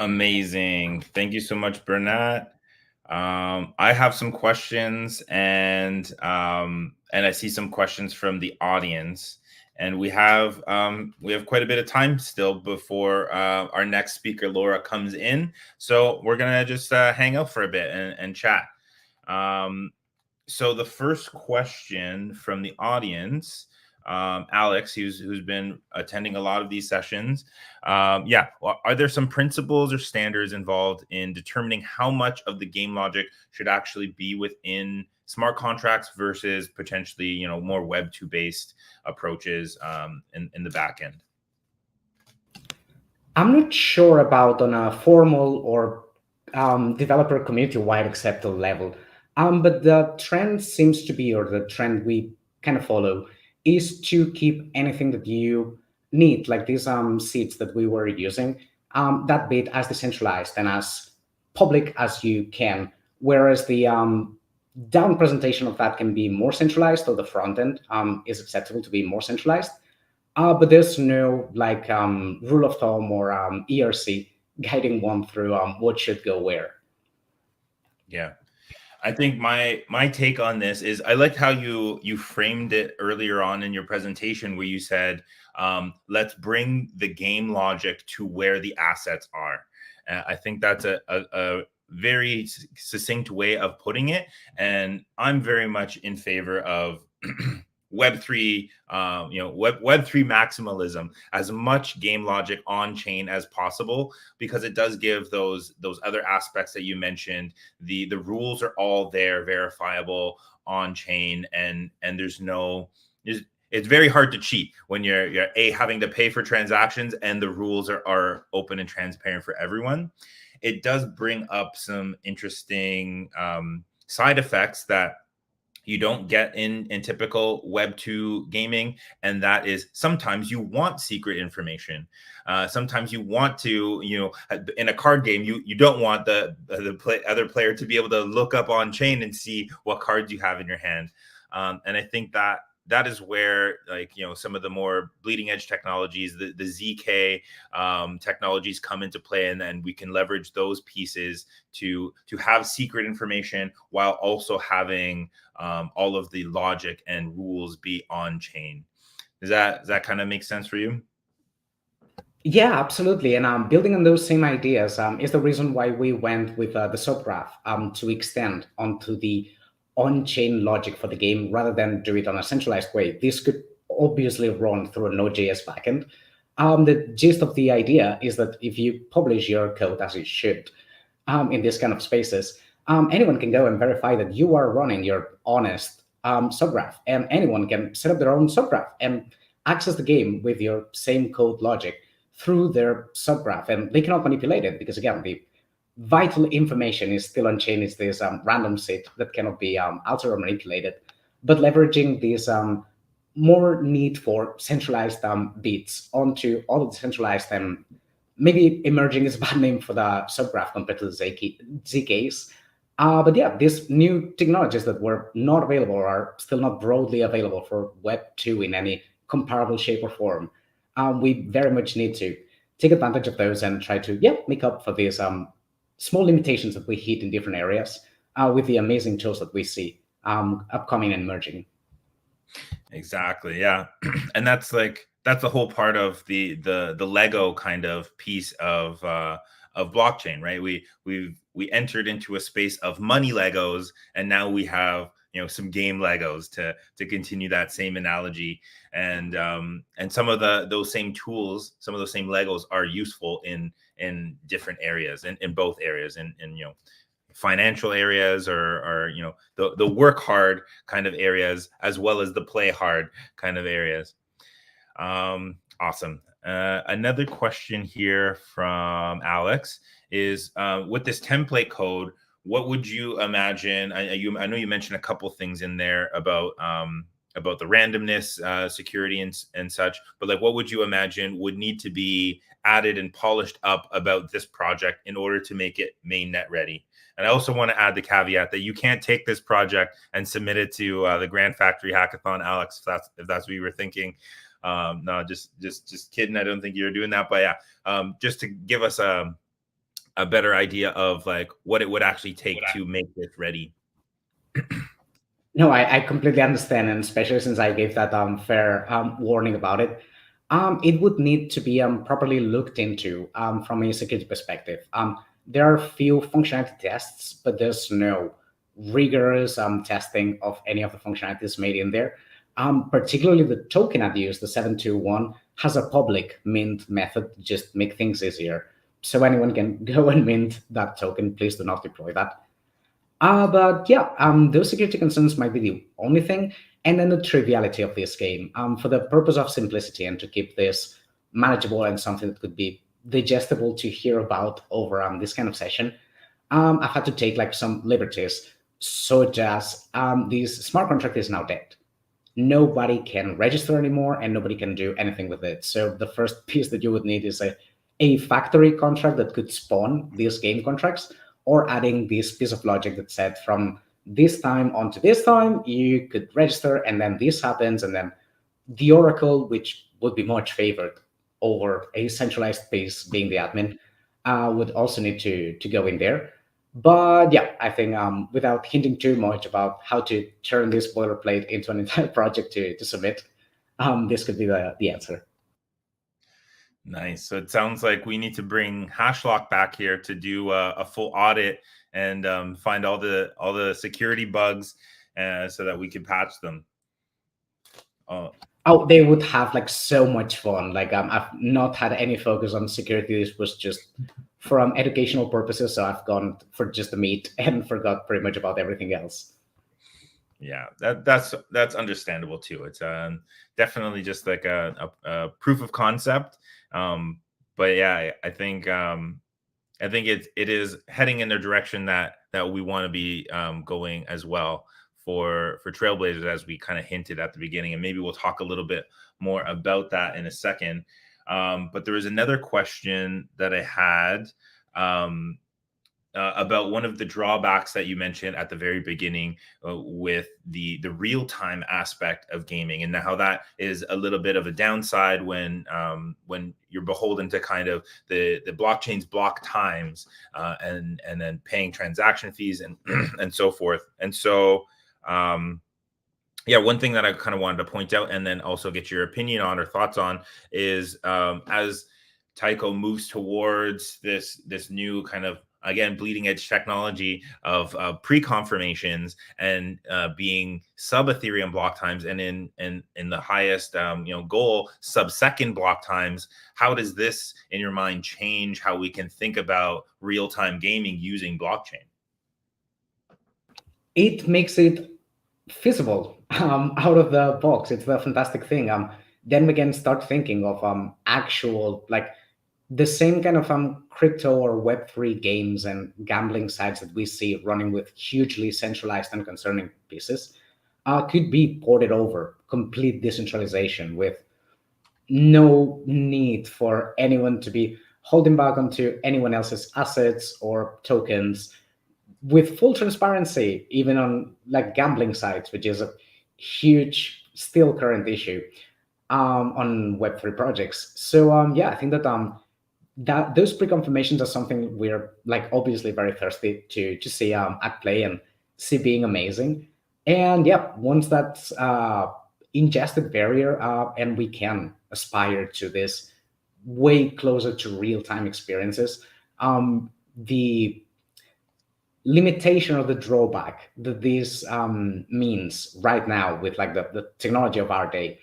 Amazing. Thank you so much, Bernat. I have some questions, and I see some questions from the audience, and we have quite a bit of time still before our next speaker, Lora, comes in. So we're gonna just hang out for a bit and chat. So the first question from the audience, Alex, who's been attending a lot of these sessions. Yeah, well, are there some principles or standards involved in determining how much of the game logic should actually be within smart contracts versus potentially, you know, more Web 2 based approaches in the back end? I'm not sure about on a formal or developer community-wide acceptable level, but the trend seems to be, or the trend we kind of follow, is to keep anything that you need, like these seeds that we were using, that bit as decentralized and as public as you can, whereas the down presentation of that can be more centralized, or the front end is acceptable to be more centralized. But there's no like rule of thumb or ERC guiding one through what should go where. Yeah, I think my take on this is I liked how you framed it earlier on in your presentation, where you said, let's bring the game logic to where the assets are. I think that's a very succinct way of putting it, and I'm very much in favor of Web3, Web3 maximalism, as much game logic on chain as possible, because it does give those other aspects that you mentioned. The rules are all there, verifiable on chain, and it's very hard to cheat when you're having to pay for transactions and the rules are open and transparent for everyone. It does bring up some interesting side effects that you don't get in typical Web 2 gaming, and that is sometimes you want secret information. Sometimes you want to, in a card game, you don't want the other player to be able to look up on chain and see what cards you have in your hand. And I think that is where, like, some of the more bleeding edge technologies, the ZK technologies come into play, and then we can leverage those pieces to have secret information while also having all of the logic and rules be on chain. Does that kind of make sense for you? Yeah, absolutely. And building on those same ideas is the reason why we went with the subgraph to extend onto the on-chain logic for the game rather than do it on a centralized way. This could obviously run through a Node.js backend. The gist of the idea is that if you publish your code as it should in this kind of spaces, anyone can go and verify that you are running your honest subgraph, and anyone can set up their own subgraph and access the game with your same code logic through their subgraph, and they cannot manipulate it because, again, the vital information is still on chain. It's this random seed that cannot be altered or manipulated. But leveraging this more need for centralized bits onto all of the centralized, and maybe emerging is a bad name for the subgraph compared to the ZKs. But yeah, these new technologies that were not available or are still not broadly available for Web 2 in any comparable shape or form. We very much need to take advantage of those and try to make up for these small limitations that we hit in different areas with the amazing tools that we see upcoming and emerging. Exactly. Yeah. And that's the whole part of the Lego kind of piece of blockchain, right? We entered into a space of money Legos, and now we have some game Legos to continue that same analogy. And some of those same tools, some of those same Legos are useful in different areas, in both areas, in financial areas, or the work hard kind of areas, as well as the play hard kind of areas. Awesome. Another question here from Alex is, with this template code, what would you imagine? I know you mentioned a couple things in there about the randomness, security, and such, but like, what would you imagine would need to be added and polished up about this project in order to make it mainnet ready? And I also want to add the caveat that you can't take this project and submit it to the Grand Factory Hackathon, Alex, if that's what you were thinking. No, just kidding. I don't think you're doing that, but yeah, just to give us a better idea of like what it would actually take to make this ready. No, I completely understand, and especially since I gave that fair warning about it. It would need to be properly looked into from a security perspective. There are few functionality tests, but there's no rigorous testing of any of the functionalities made in there. Particularly the token I've used, the 721, has a public mint method to just make things easier. So anyone can go and mint that token. Please do not deploy that. But yeah, those security concerns might be the only thing. And then the triviality of this game. For the purpose of simplicity and to keep this manageable and something that could be digestible to hear about over this kind of session, I've had to take like some liberties, such as this smart contract is now dead. Nobody can register anymore and nobody can do anything with it. So the first piece that you would need is a factory contract that could spawn these game contracts, or adding this piece of logic that said from this time on to this time, you could register, and then this happens, and then the Oracle, which would be much favored over a centralized piece being the admin, would also need to go in there. But yeah, I think without hinting too much about how to turn this boilerplate into an entire project to submit, this could be the answer. Nice. So it sounds like we need to bring Hashlock back here to do a full audit and find all the security bugs so that we can patch them. Oh, they would have like so much fun. Like I've not had any focus on security. This was just from educational purposes. So I've gone for just the meat and forgot pretty much about everything else. Yeah, that's understandable too. It's definitely just like a proof of concept. But yeah, I think it is heading in the direction that we want to be going as well for Trailblazers, as we kind of hinted at the beginning, and maybe we'll talk a little bit more about that in a second. But there was another question that I had about one of the drawbacks that you mentioned at the very beginning with the real-time aspect of gaming, and how that is a little bit of a downside when you're beholden to kind of the blockchain's block times and then paying transaction fees and so forth. And so yeah, one thing that I kind of wanted to point out and then also get your opinion on or thoughts on is as Taiko moves towards this new kind of, again, bleeding edge technology of pre-confirmations and being sub Ethereum block times, and in the highest goal, sub-second block times. How does this, in your mind, change how we can think about real-time gaming using blockchain? It makes it feasible out of the box. It's a fantastic thing. Then we can start thinking of actual, like, the same kind of crypto or Web3 games and gambling sites that we see running with hugely centralized and concerning pieces could be ported over, complete decentralization with no need for anyone to be holding back onto anyone else's assets or tokens, with full transparency, even on like gambling sites, which is a huge, still current issue on Web3 projects. So yeah, I think that those pre-confirmations are something we're like obviously very thirsty to see at play and see being amazing. And yeah, once that's ingested barrier and we can aspire to this way closer to real-time experiences, the limitation or the drawback that this means right now with like the technology of our day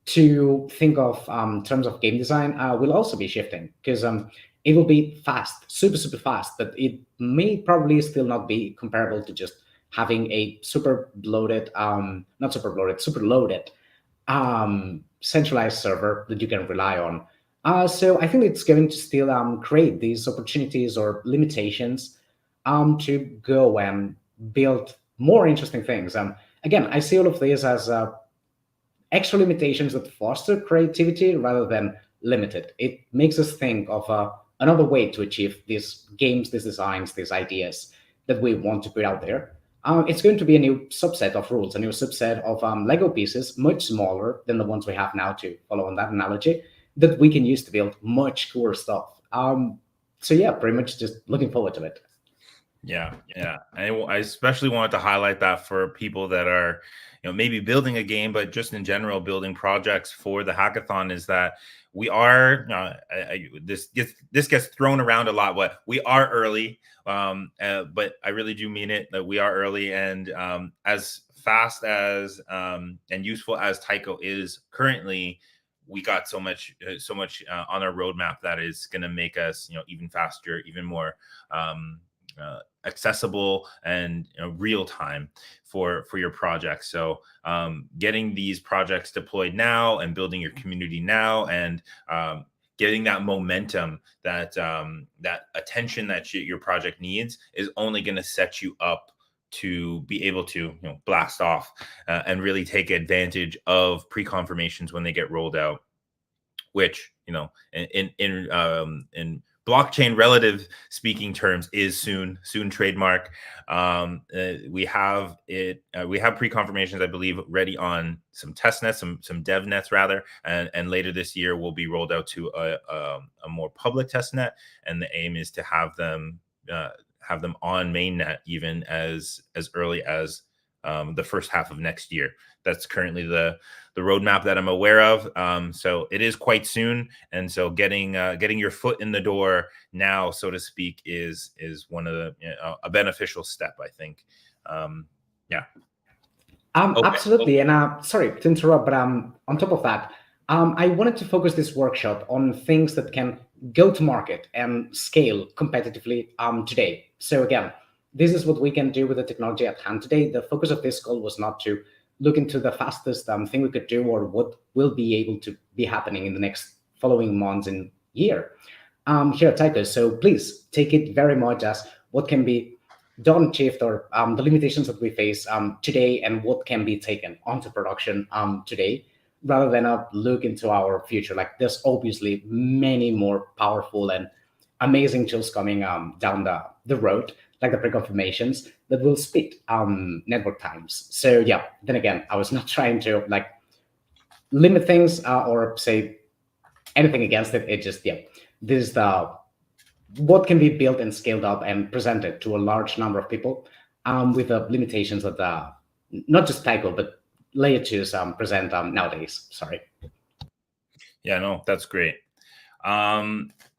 to think of terms of game design will also be shifting, because it will be fast, super fast, but it may probably still not be comparable to just having a super loaded, not super loaded, super loaded centralized server that you can rely on. So I think it's going to still create these opportunities or limitations to go and build more interesting things. Again, I see all of these as extra limitations that foster creativity rather than limit it. It makes us think of another way to achieve these games, these designs, these ideas that we want to put out there. It's going to be a new subset of rules, a new subset of Lego pieces, much smaller than the ones we have now, to follow on that analogy, that we can use to build much cooler stuff. So yeah, pretty much just looking forward to it. Yeah. I especially wanted to highlight that for people that are, maybe building a game, but just in general building projects for the hackathon, is that we are this gets thrown around a lot. What we are early, but I really do mean it, that we are early, and as fast as and useful as Taiko is currently, we got so much on our roadmap that is going to make us even faster, even more accessible and real time for your project. So getting these projects deployed now and building your community now, and getting that momentum, that attention that your project needs, is only going to set you up to be able to blast off and really take advantage of pre-confirmations when they get rolled out, which in blockchain relative speaking terms is soon trademark. We have pre-confirmations, I believe, ready on some test nets, some dev nets rather, and later this year will be rolled out to a more public test net, and the aim is to have them on mainnet even as early as the first half of next year. That's currently the roadmap that I'm aware of. So it is quite soon, and so getting your foot in the door now, so to speak, is one of the a beneficial step, I think. Yeah. Okay. Absolutely. And sorry to interrupt, but on top of that, I wanted to focus this workshop on things that can go to market and scale competitively today. So again, this is what we can do with the technology at hand today. The focus of this call was not to look into the fastest thing we could do, or what will be able to be happening in the next following months and year here at Taiko. So please take it very much as what can be done, achieved, or the limitations that we face today, and what can be taken onto production today, rather than look into our future. Like, there's obviously many more powerful and amazing tools coming down the road, like the pre-confirmations, that will speed network times. So yeah, then again, I was not trying to like limit things or say anything against it. It just, yeah, this is what can be built and scaled up and presented to a large number of people with the limitations that not just Taiko, but layer 2s present nowadays. Sorry. Yeah, no, that's great.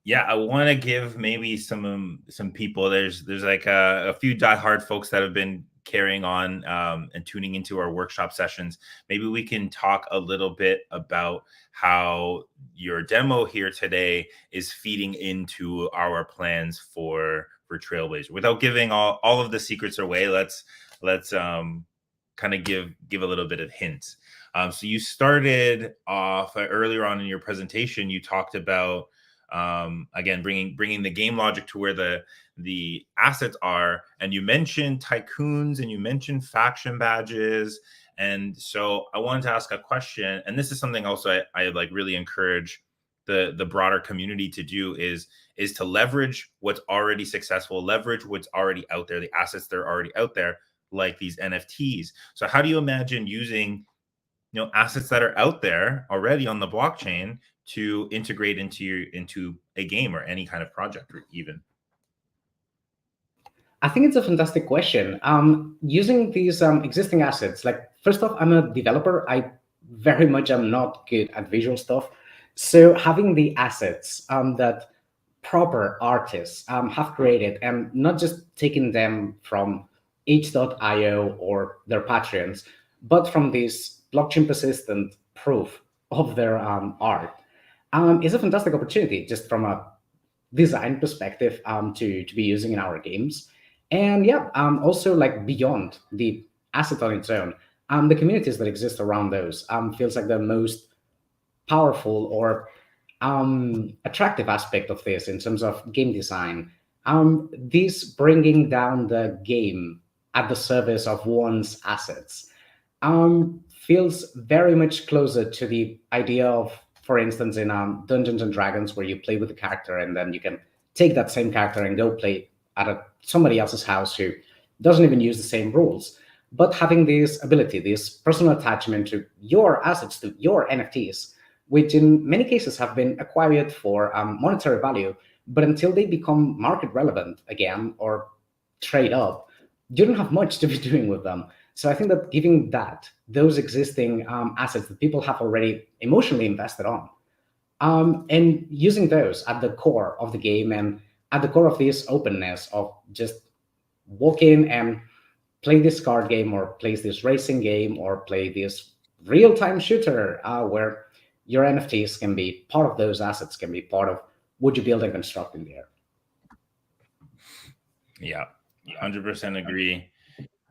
Yeah, I want to give maybe some people. There's like a few diehard folks that have been carrying on and tuning into our workshop sessions. Maybe we can talk a little bit about how your demo here today is feeding into our plans for Trailblazer. Without giving all of the secrets away, let's kind of give a little bit of hints. So you started off earlier on in your presentation. You talked about again bringing the game logic to where the assets are, and you mentioned tycoons and you mentioned faction badges. And so I wanted to ask a question, and this is something also I like really encourage the broader community to do, is to leverage what's already successful, leverage what's already out there, the assets that are already out there, like these NFTs. So how do you imagine using assets that are out there already on the blockchain to integrate into a game or any kind of project, or even? I think it's a fantastic question. Using these existing assets, like, first off, I'm a developer. I very much am not good at visual stuff. So having the assets that proper artists have created, and not just taking them from H.io or their Patreons, but from this blockchain persistent proof of their art, is a fantastic opportunity just from a design perspective to be using in our games. And yeah, also like beyond the asset on its own, the communities that exist around those feels like the most powerful or attractive aspect of this in terms of game design. This bringing down the game at the service of one's assets feels very much closer to the idea of, for instance, in Dungeons and Dragons, where you play with the character and then you can take that same character and go play at somebody else's house who doesn't even use the same rules. But having this ability, this personal attachment to your assets, to your NFTs, which in many cases have been acquired for monetary value, but until they become market relevant again or trade up, you don't have much to be doing with them. So I think that giving those existing assets that people have already emotionally invested on, and using those at the core of the game and at the core of this openness of just walk in and play this card game or play this racing game or play this real-time shooter where your NFTs can be part of those assets, can be part of what you build and construct in there. Yeah, 100% agree.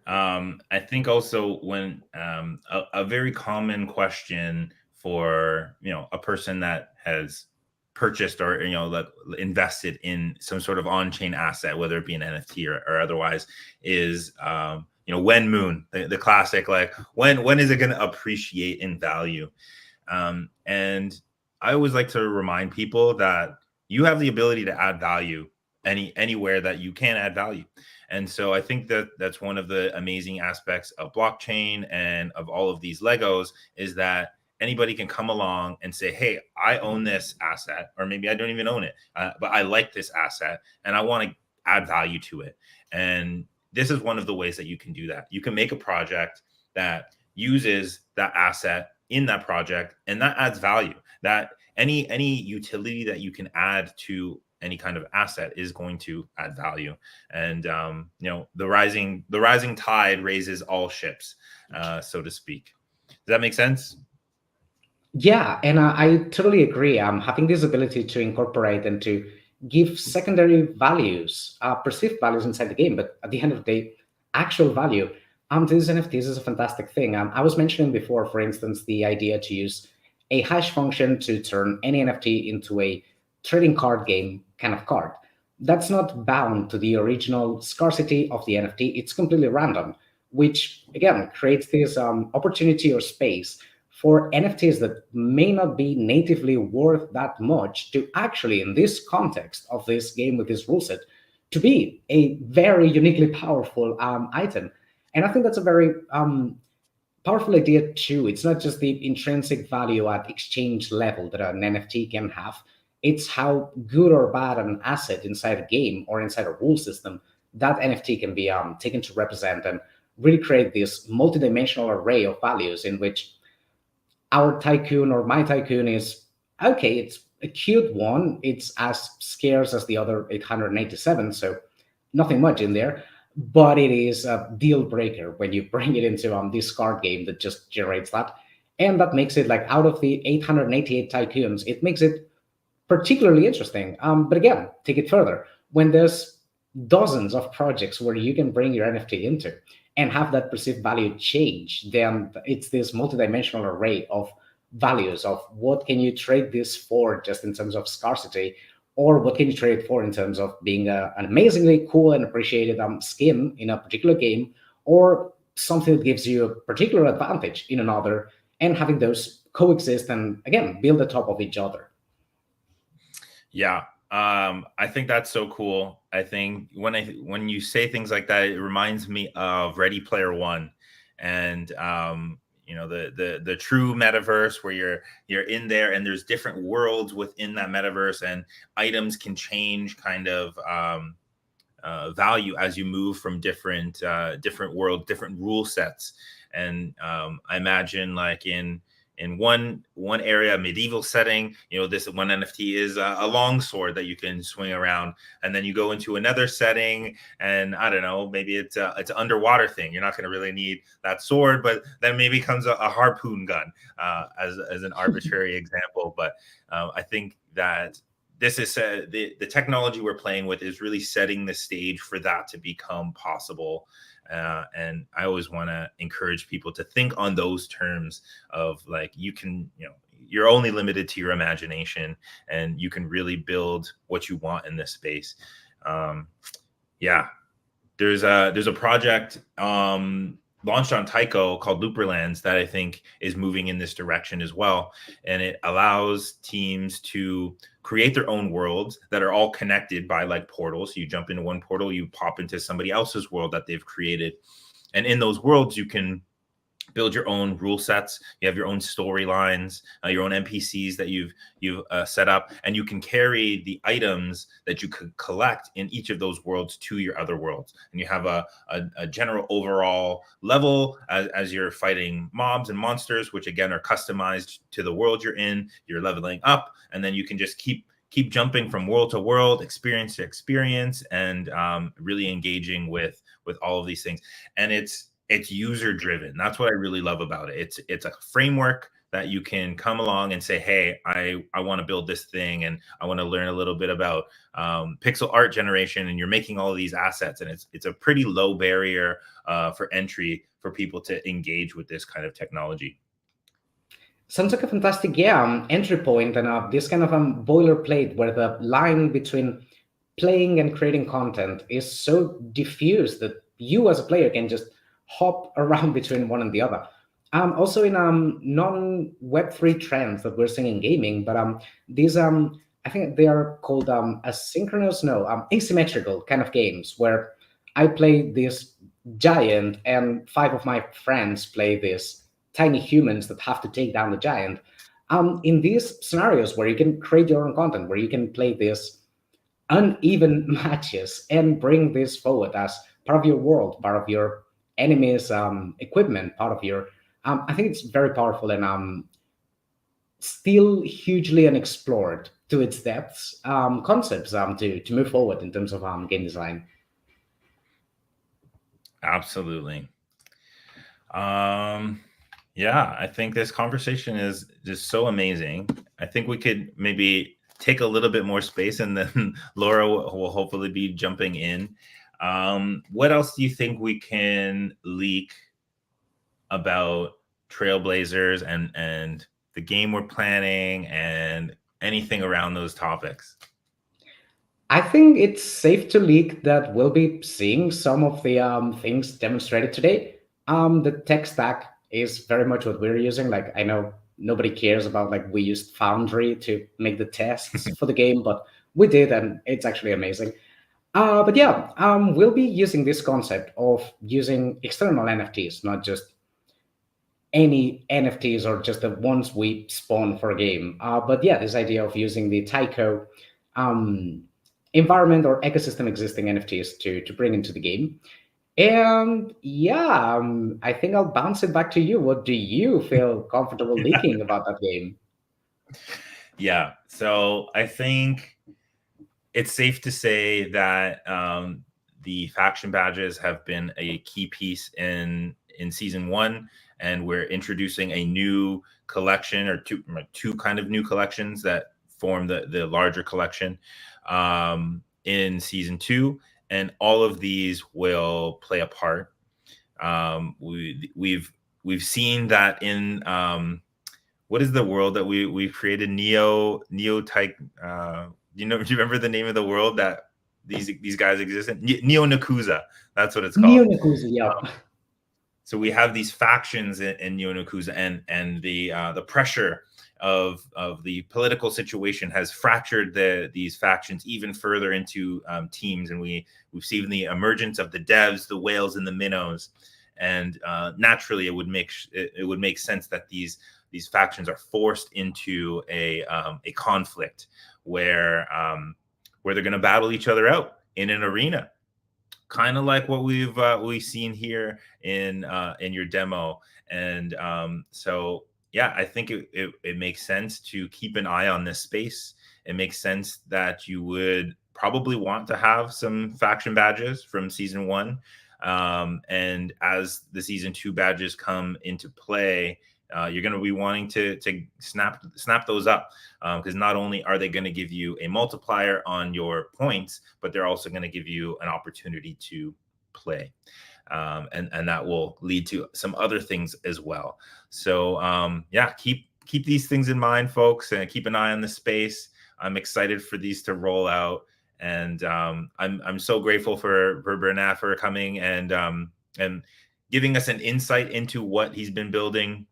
I think also when a very common question for a person that has purchased or invested in some sort of on-chain asset, whether it be an NFT or otherwise, is when moon, the classic, like when is it going to appreciate in value? And I always like to remind people that you have the ability to add value anywhere that you can add value. And so I think that that's one of the amazing aspects of blockchain and of all of these Legos, is that anybody can come along and say, hey, I own this asset, or maybe I don't even own it, but I like this asset and I want to add value to it. And this is one of the ways that you can do that. You can make a project that uses that asset in that project, and that adds value. That any utility that you can add to any kind of asset is going to add value. And the rising tide raises all ships, so to speak. Does that make sense? Yeah, and I totally agree. Having this ability to incorporate and to give secondary values, perceived values inside the game, but at the end of the day, actual value. These NFTs is a fantastic thing. I was mentioning before, for instance, the idea to use a hash function to turn any NFT into a trading card game kind of card. That's not bound to the original scarcity of the NFT. It's completely random, which again creates this opportunity or space for NFTs that may not be natively worth that much to actually, in this context of this game with this rule set, to be a very uniquely powerful item. And I think that's a very powerful idea too. It's not just the intrinsic value at exchange level that an NFT can have. It's how good or bad an asset inside a game or inside a rule system that NFT can be taken to represent, and really create this multidimensional array of values in which our tycoon or my tycoon is, okay, it's a cute one. It's as scarce as the other 887, so nothing much in there. But it is a deal breaker when you bring it into this card game that just generates that. And that makes it, like, out of the 888 tycoons, it makes it particularly interesting. But again, take it further. When there's dozens of projects where you can bring your NFT into and have that perceived value change, then it's this multidimensional array of values of what can you trade this for just in terms of scarcity, or what can you trade it for in terms of being an amazingly cool and appreciated skin in a particular game, or something that gives you a particular advantage in another, and having those coexist and, again, build on top of each other. Yeah, I think that's so cool. I think when you say things like that, it reminds me of Ready Player One, and the true metaverse where you're in there and there's different worlds within that metaverse, and items can change kind of value as you move from different worlds, different rule sets. And I imagine, like in in one area, medieval setting, this one NFT is a long sword that you can swing around, and then you go into another setting, and I don't know, maybe it's an underwater thing. You're not going to really need that sword, but then maybe comes a harpoon gun as an arbitrary example. But I think that this is the technology we're playing with is really setting the stage for that to become possible. And I always want to encourage people to think on those terms of like, you're only limited to your imagination, and you can really build what you want in this space. There's a project launched on Taiko called Looperlands that I think is moving in this direction as well. And it allows teams to create their own worlds that are all connected by like portals. You jump into one portal, you pop into somebody else's world that they've created. And in those worlds, you can build your own rule sets. You have your own storylines, your own NPCs that you've set up, and you can carry the items that you could collect in each of those worlds to your other worlds. And you have a general overall level as you're fighting mobs and monsters, which again are customized to the world you're in. You're leveling up, and then you can just keep jumping from world to world, experience to experience, and really engaging with all of these things. And it's user driven. That's what I really love about it. It's a framework that you can come along and say, hey, I want to build this thing, and I want to learn a little bit about pixel art generation, and you're making all of these assets, and it's a pretty low barrier for entry for people to engage with this kind of technology. Sounds like a fantastic entry point, and this kind of boilerplate where the line between playing and creating content is so diffuse that you as a player can just hop around between one and the other. Also in non-Web3 trends that we're seeing in gaming, but these I think they are called asymmetrical kind of games, where I play this giant and 5 of my friends play this tiny humans that have to take down the giant. In these scenarios where you can create your own content, where you can play this uneven matches and bring this forward as part of your world, part of your enemies' equipment, part of your I think it's very powerful and still hugely unexplored to its depths concepts to move forward in terms of game design. Absolutely. I think this conversation is just so amazing. I think we could maybe take a little bit more space, and then Lora will hopefully be jumping in. What else do you think we can leak about Trailblazers and the game we're planning and anything around those topics? I think it's safe to leak that we'll be seeing some of the things demonstrated today. The tech stack is very much what we're using. Like, I know nobody cares about like we used Foundry to make the tests for the game, but we did, and it's actually amazing. But yeah, we'll be using this concept of using external NFTs, not just any NFTs or just the ones we spawn for a game. But yeah, this idea of using the Taiko environment or ecosystem existing NFTs to bring into the game. And yeah, I think I'll bounce it back to you. What do you feel comfortable leaking about that game? Yeah, so I think it's safe to say that the faction badges have been a key piece in season 1, and we're introducing a new collection, or two kind of new collections that form the larger collection in season 2, and all of these will play a part. We've seen that in what is the world that we've created? Neo Taiko. Do you remember the name of the world that these guys exist in? Neo Nakuza. That's what it's called. Neo Nakuza, yeah. So we have these factions in Neo Nakuza, and the pressure of the political situation has fractured these factions even further into teams, and we've seen the emergence of the devs, the whales, and the minnows, and naturally it would make sense that these factions are forced into a conflict where they're going to battle each other out in an arena, kind of like what we've seen here in your demo. And so yeah, I think it makes sense to keep an eye on this space. It makes sense that you would probably want to have some faction badges from season 1. And as the season 2 badges come into play, you're going to be wanting to snap those up, because not only are they going to give you a multiplier on your points, but they're also going to give you an opportunity to play. And that will lead to some other things as well. So yeah, keep these things in mind, folks, and keep an eye on the space. I'm excited for these to roll out, and I'm so grateful for Bernat for coming and giving us an insight into what he's been building,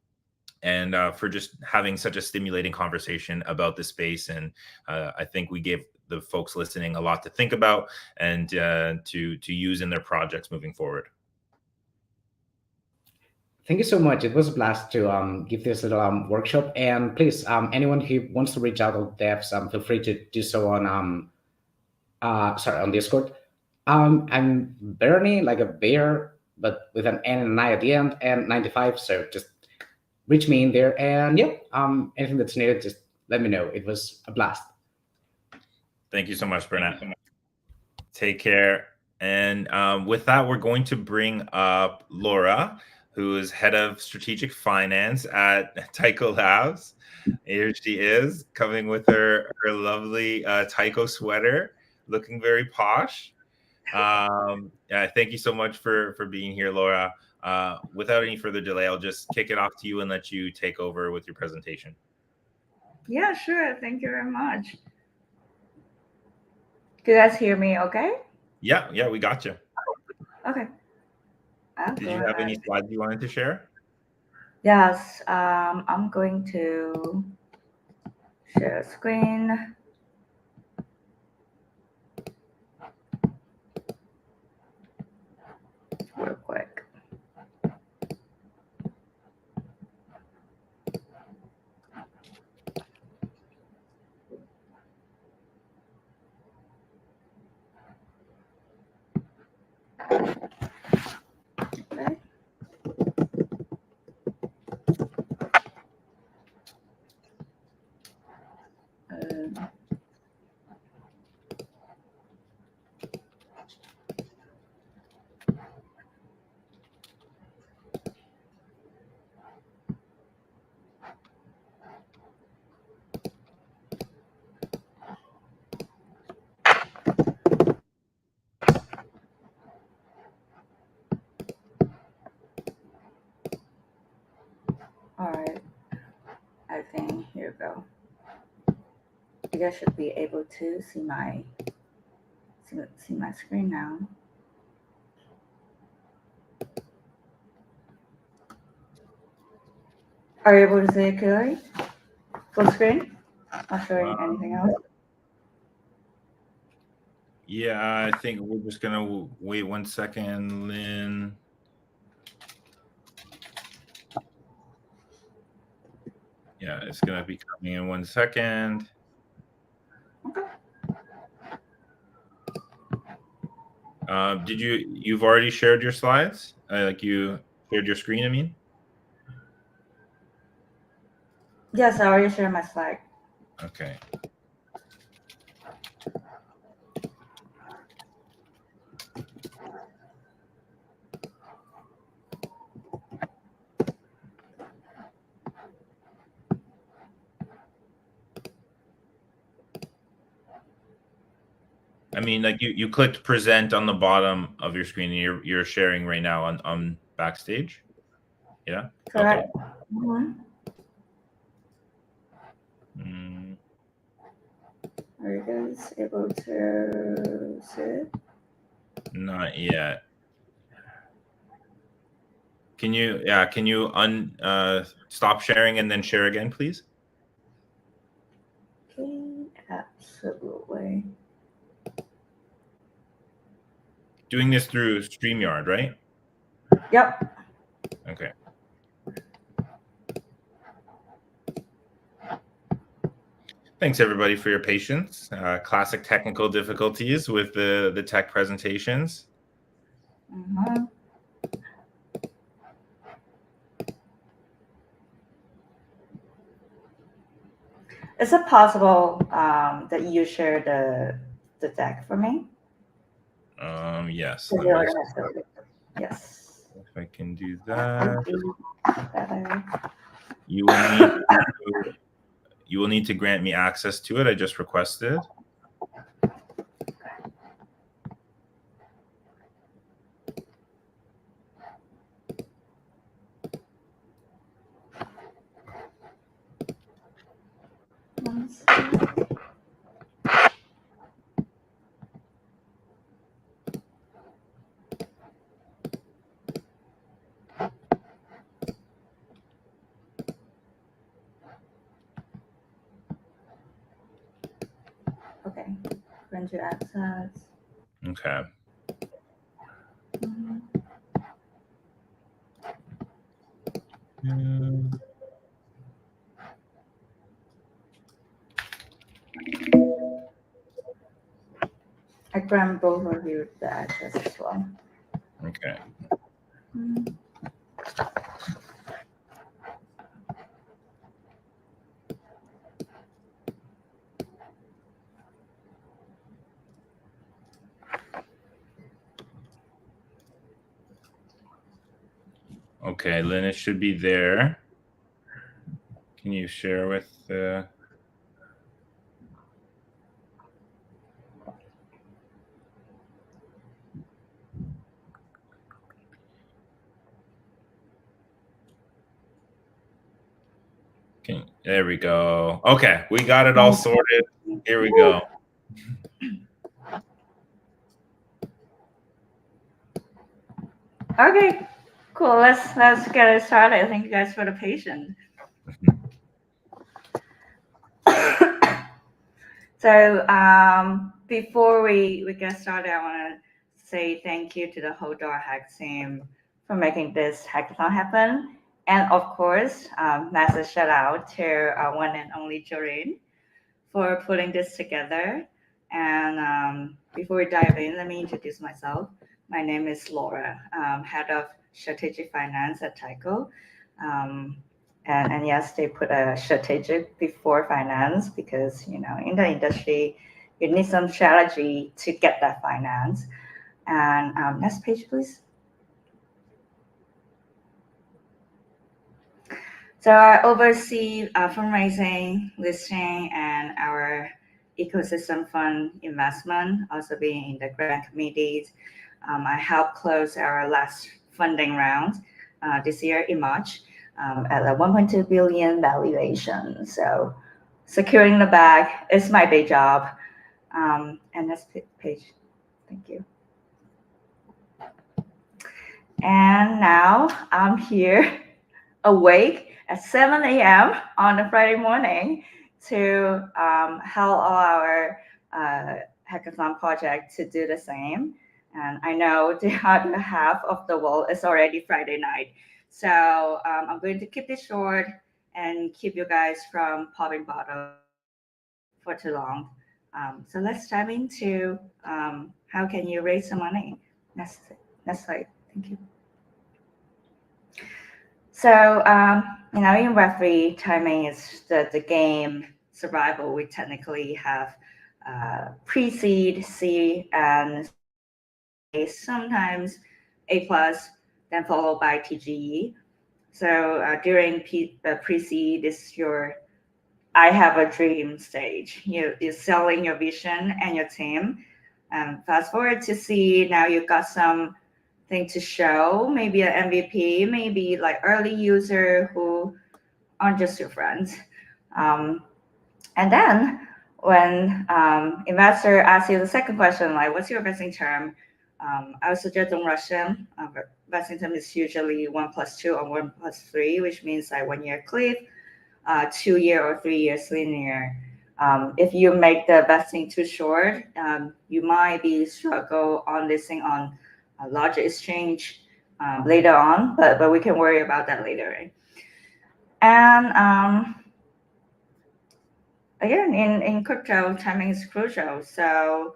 and for just having such a stimulating conversation about the space. And I think we gave the folks listening a lot to think about and to use in their projects moving forward. Thank you so much. It was a blast to give this little workshop. And please, anyone who wants to reach out to devs, feel free to do so on on Discord. I'm Bernie, like a bear, but with an N and an I at the end, and 95. So just reach me in there, and yeah, anything that's needed, just let me know. It was a blast. Thank you so much, Bernat. Take care. And with that, we're going to bring up Lora, who is head of strategic finance at Taiko Labs. Here she is, coming with her lovely Taiko sweater, looking very posh. Yeah, thank you so much for being here, Lora. Without any further delay, I'll just kick it off to you and let you take over with your presentation. Yeah, sure. Thank you very much. Can you guys hear me okay? Yeah, we got you. Okay. Did you have any slides you wanted to share? Yes, I'm going to share screen. Real quick. Okay. All right. I think here we go. You guys should be able to see my screen now. Are you able to see it clearly? Full screen? Not showing anything else. Yeah, I think we're just gonna wait 1 second, Lynn. Yeah, it's gonna be coming in 1 second. You've already shared your slides? Like you shared your screen, I mean? Yes, I already shared my slide. Okay. I mean, like you clicked present on the bottom of your screen, and you're sharing right now on Backstage. Yeah. Correct. Okay. Are you guys able to see it? Not yet. Can you stop sharing and then share again, please? Okay, absolutely. Doing this through StreamYard, right? Yep. Okay. Thanks everybody for your patience. Classic technical difficulties with the tech presentations. Mm-hmm. Is it possible that you share the deck for me? Yes. So you already have to- Yes. If I can do That that, would be better. you will need to grant me access to it. I just requested. One second. Okay, grant you access. Okay. Mhm. I grant both of you the access as well. Okay. Mhm. Okay, Lynn, it should be there. Can you share with there we go. Okay, we got it all sorted. Here we go. Okay, cool. Let's get it started. Thank you guys for the patience. So before we get started, I want to say thank you to the whole DoraHacks team for making this hackathon happen. And of course, massive shout out to our one and only Joreen for putting this together. And before we dive in, let me introduce myself. My name is Lora, head of strategic finance at Taiko. And yes, they put a strategic before finance because, you know, in the industry, you need some strategy to get that finance. And next page, please. So I oversee fundraising, listing, and our ecosystem fund investment, also being in the grant committees. I helped close our last funding round this year in March at a 1.2 billion valuation. So securing the bag is my day job. And next page, thank you. And now I'm here awake at 7 a.m. on a Friday morning to help all our hackathon project to do the same. And I know the other half of the world is already Friday night. So I'm going to keep this short and keep you guys from popping bottles for too long. So let's dive into how can you raise some money. Next slide. Thank you. So, you know, in Web3, timing is the game survival. We technically have pre-seed, seed, and sometimes A+, then followed by TGE. So during pre-seed, this is your I have a dream stage. You're selling your vision and your team. Fast forward to seed, now you've got some thing to show, maybe an MVP, maybe like early user who aren't just your friends. And then when investor asks you the second question, like what's your vesting term? I would suggest don't rush them. Vesting term is usually 1+2 or 1+3, which means like 1 year cliff, 2 year or 3 years linear. If you make the vesting too short, you might be struggle on listing on a larger exchange later on, but we can worry about that later, right? And again, in crypto, timing is crucial. So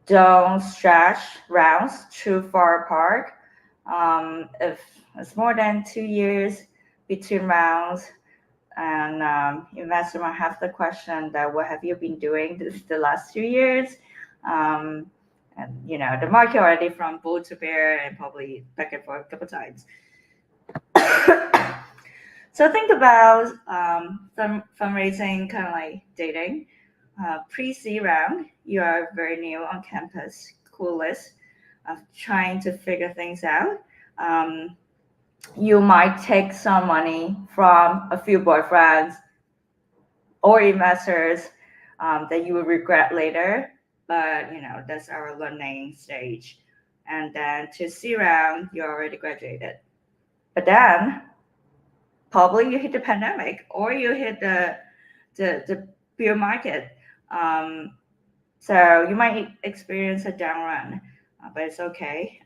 don't stretch rounds too far apart. If it's more than 2 years between rounds, And investor might have the question that what have you been doing the last 2 years? And the market already from bull to bear and probably back and forth a couple times. So think about fundraising, kind of like dating. Pre-C round, you are very new on campus, clueless, of trying to figure things out. You might take some money from a few boyfriends or investors that you will regret later, but that's our learning stage. And then to C round, you already graduated. But then probably you hit the pandemic or you hit the bear market. So you might experience a down run, but it's okay.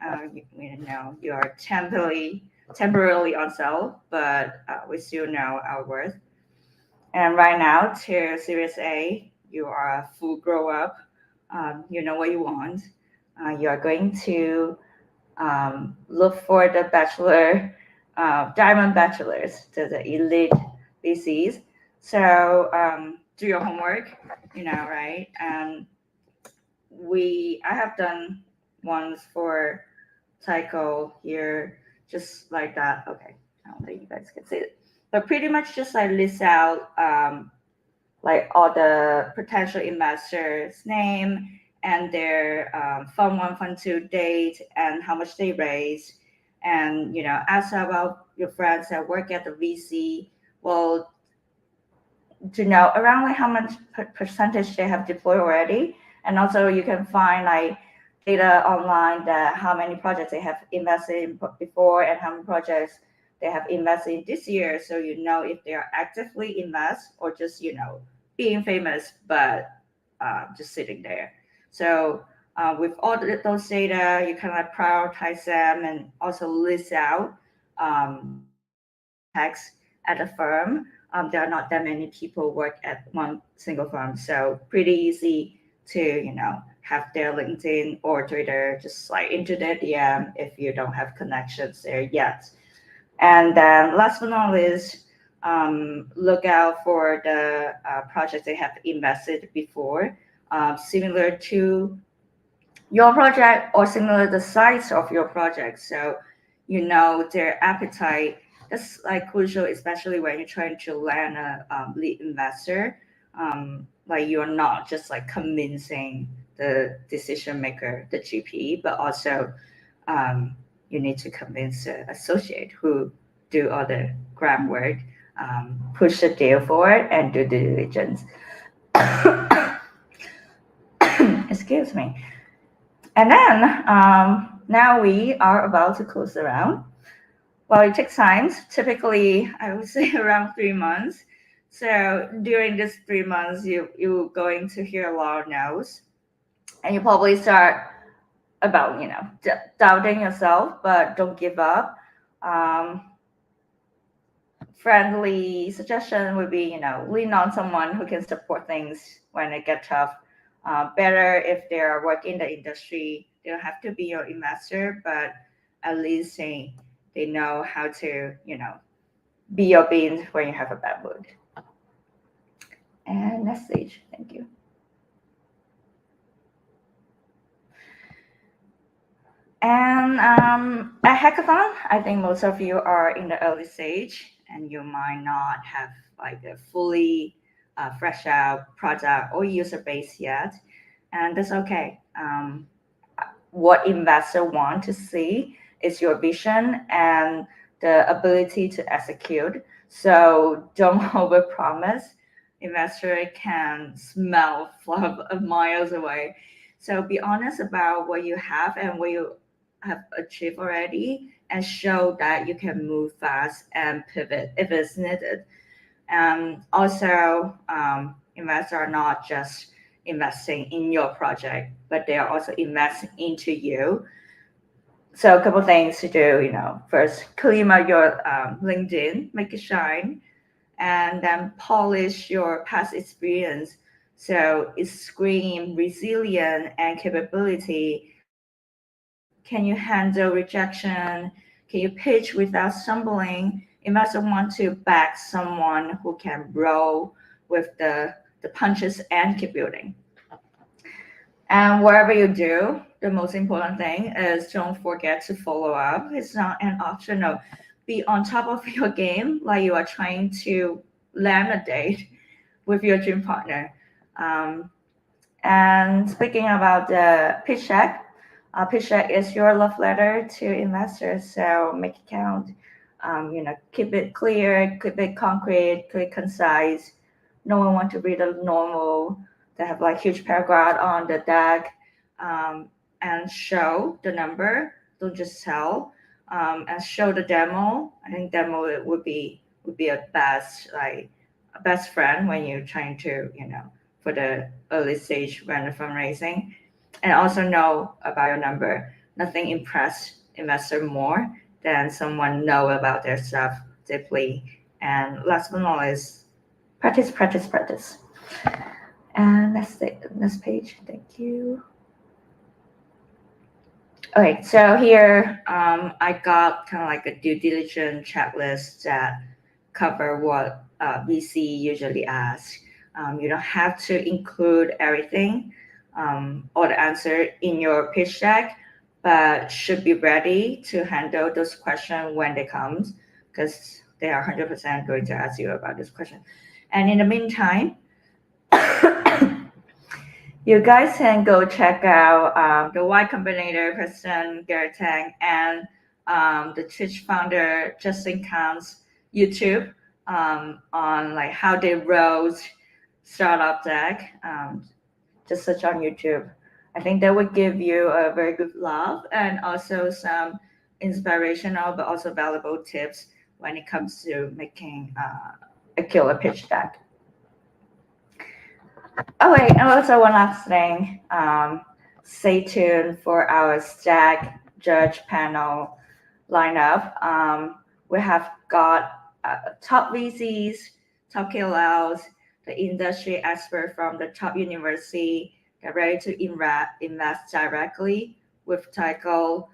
You are temporarily on sale, but we still know our worth. And right now to Series A, you are a full grow up. You know what you want. You are going to look for the bachelor, diamond bachelors, the elite VCs. So do your homework, right? And I have done ones for Taiko here, just like that. Okay, I don't think you guys can see it, but pretty much just like list out like all the potential investors' name and their fund 1, fund 2 date and how much they raised, and ask about your friends that work at the VC. Well, to know around like how much percentage they have deployed already, and also you can find like data online that how many projects they have invested in before and how many projects they have invested in this year, so if they are actively invest or just being famous but just sitting there. So with all those data, you kind of like prioritize them and also list out tax at a firm. There are not that many people work at one single firm, so pretty easy to have their LinkedIn or Twitter just like into their DM if you don't have connections there yet. And then last but not least, look out for the projects they have invested before, similar to your project or similar to the size of your project. So their appetite. That's like crucial, especially when you're trying to land a lead investor. Like you're not just like convincing the decision maker, the GP, but also you need to convince the associate who do all the groundwork, push the deal forward, and do due diligence. Excuse me. And then now we are about to close the round. Well, it takes time. Typically, I would say around 3 months. So during this 3 months, you're going to hear a lot of no's, and you probably start about doubting yourself, but don't give up. Friendly suggestion would be lean on someone who can support things when it get tough. Better if they are working in the industry. They don't have to be your investor, but at least they know how to, be your beans when you have a bad mood. And next stage, thank you. And at Hackathon, I think most of you are in the early stage and you might not have like a fully fresh out product or user base yet. And that's okay. What investor want to see is your vision and the ability to execute. So don't overpromise. Investor can smell from miles away. So be honest about what you have and what you have achieved already, and show that you can move fast and pivot if it's needed. And also, investors are not just investing in your project, but they are also investing into you. So a couple things to do, first clean up your LinkedIn, make it shine, and then polish your past experience. So it screams resilience and capability. Can you handle rejection? Can you pitch without stumbling? Investor want to back someone who can roll with the punches and keep building. And wherever you do, the most important thing is don't forget to follow up. It's not an optional. Be on top of your game, like you are trying to land a date with your dream partner. And speaking about the pitch deck is your love letter to investors. So make it count. Keep it clear, keep it concrete, keep it concise. No one wants to read a normal. They have like huge paragraph on the deck, and show the number. Don't just sell. And show the demo. I think demo would be a best friend when you're trying to for the early stage random fundraising, and also know about your number. Nothing impress investor more than someone know about their stuff deeply. And last but not least, practice. And that's the next page. Thank you. Okay, so here I got kind of like a due diligence checklist that cover what VC usually asks. You don't have to include everything or the answer in your pitch deck, but should be ready to handle those questions when they come, because they are 100% going to ask you about this question. And in the meantime, you guys can go check out the Y Combinator President Garceran and the Twitch founder Justin Khan's YouTube on like how they wrote startup deck. Just search on YouTube. I think that would give you a very good love and also some inspirational but also valuable tips when it comes to making a killer pitch deck. Oh wait, and also one last thing. Stay tuned for our Stack Judge panel lineup. We have got top VCs, top KOLs, the industry expert from the top university. They're ready to invest directly with Taiko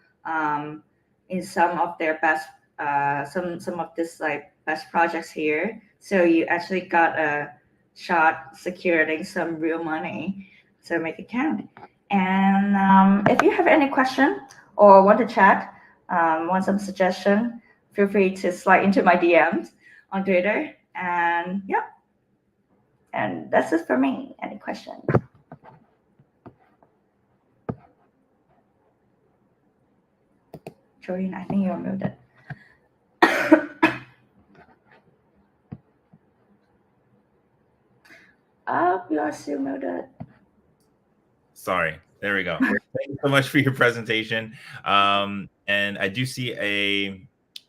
in some of their best, some of this like best projects here. So you actually got a shot securing some real money. So make it count. And if you have any question or want to chat, want some suggestion, feel free to slide into my DMs on Twitter. And yeah, and that's it for me. Any questions? Jordan, I think you're muted. Oh, you are still muted. Sorry. There we go. Thank you so much for your presentation. And I do see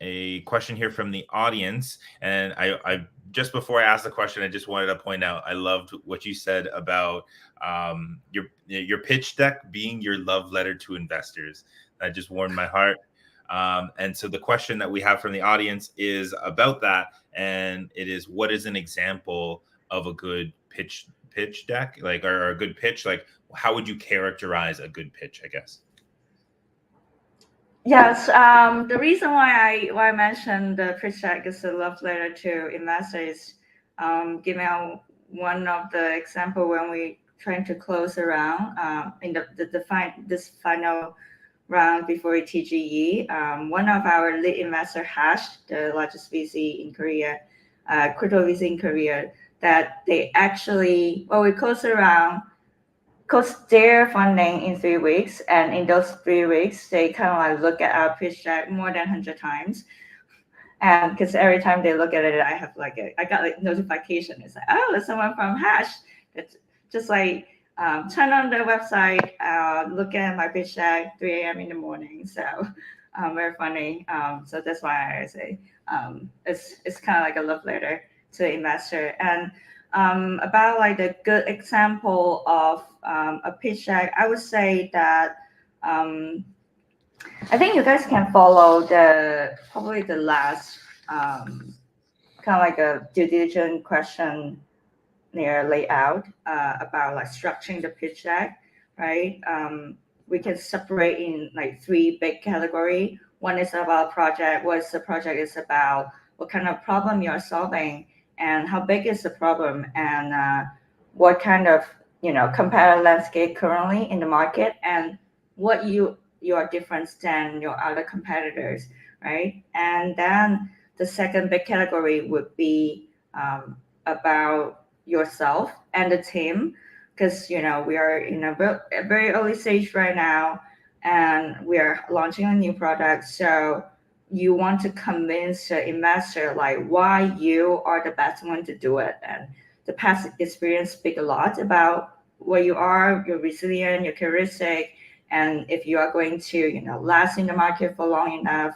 a question here from the audience. And I just before I ask the question, I just wanted to point out, I loved what you said about your pitch deck being your love letter to investors. That just warmed my heart. And so the question that we have from the audience is about that. And it is, what is an example of a good pitch deck, like, or a good pitch? Like, how would you characterize a good pitch, I guess? Yes, the reason why I mentioned the pitch deck is a love letter to investors. Give out one of the example when we trying to close around in this final round before TGE. One of our lead investor, Hash, the largest VC in Korea, crypto VC in Korea, that they actually, we closed their funding in 3 weeks, and in those 3 weeks, they kind of like look at our pitch deck more than 100 times. And because every time they look at it, I got like notification. It's like, oh, there's someone from Hash. It's just like turn on the website, look at my pitch deck 3 a.m. in the morning. So very funny. So that's why I say it's kind of like a love letter to investor. And about like the good example of a pitch deck, I would say that I think you guys can follow probably the last kind of like a due diligence question near layout about like structuring the pitch deck, right? We can separate in like 3 big categories. One is about project, what the project is about, what kind of problem you are solving, and how big is the problem, and what kind of competitive landscape currently in the market, and what your difference than your other competitors, right? And then the second big category would be about yourself and the team, because we are in a very early stage right now, and we are launching a new product. So you want to convince the investor like why you are the best one to do it, and the past experience speak a lot about where you are, you're resilient, you're charismatic, and if you are going to last in the market for long enough.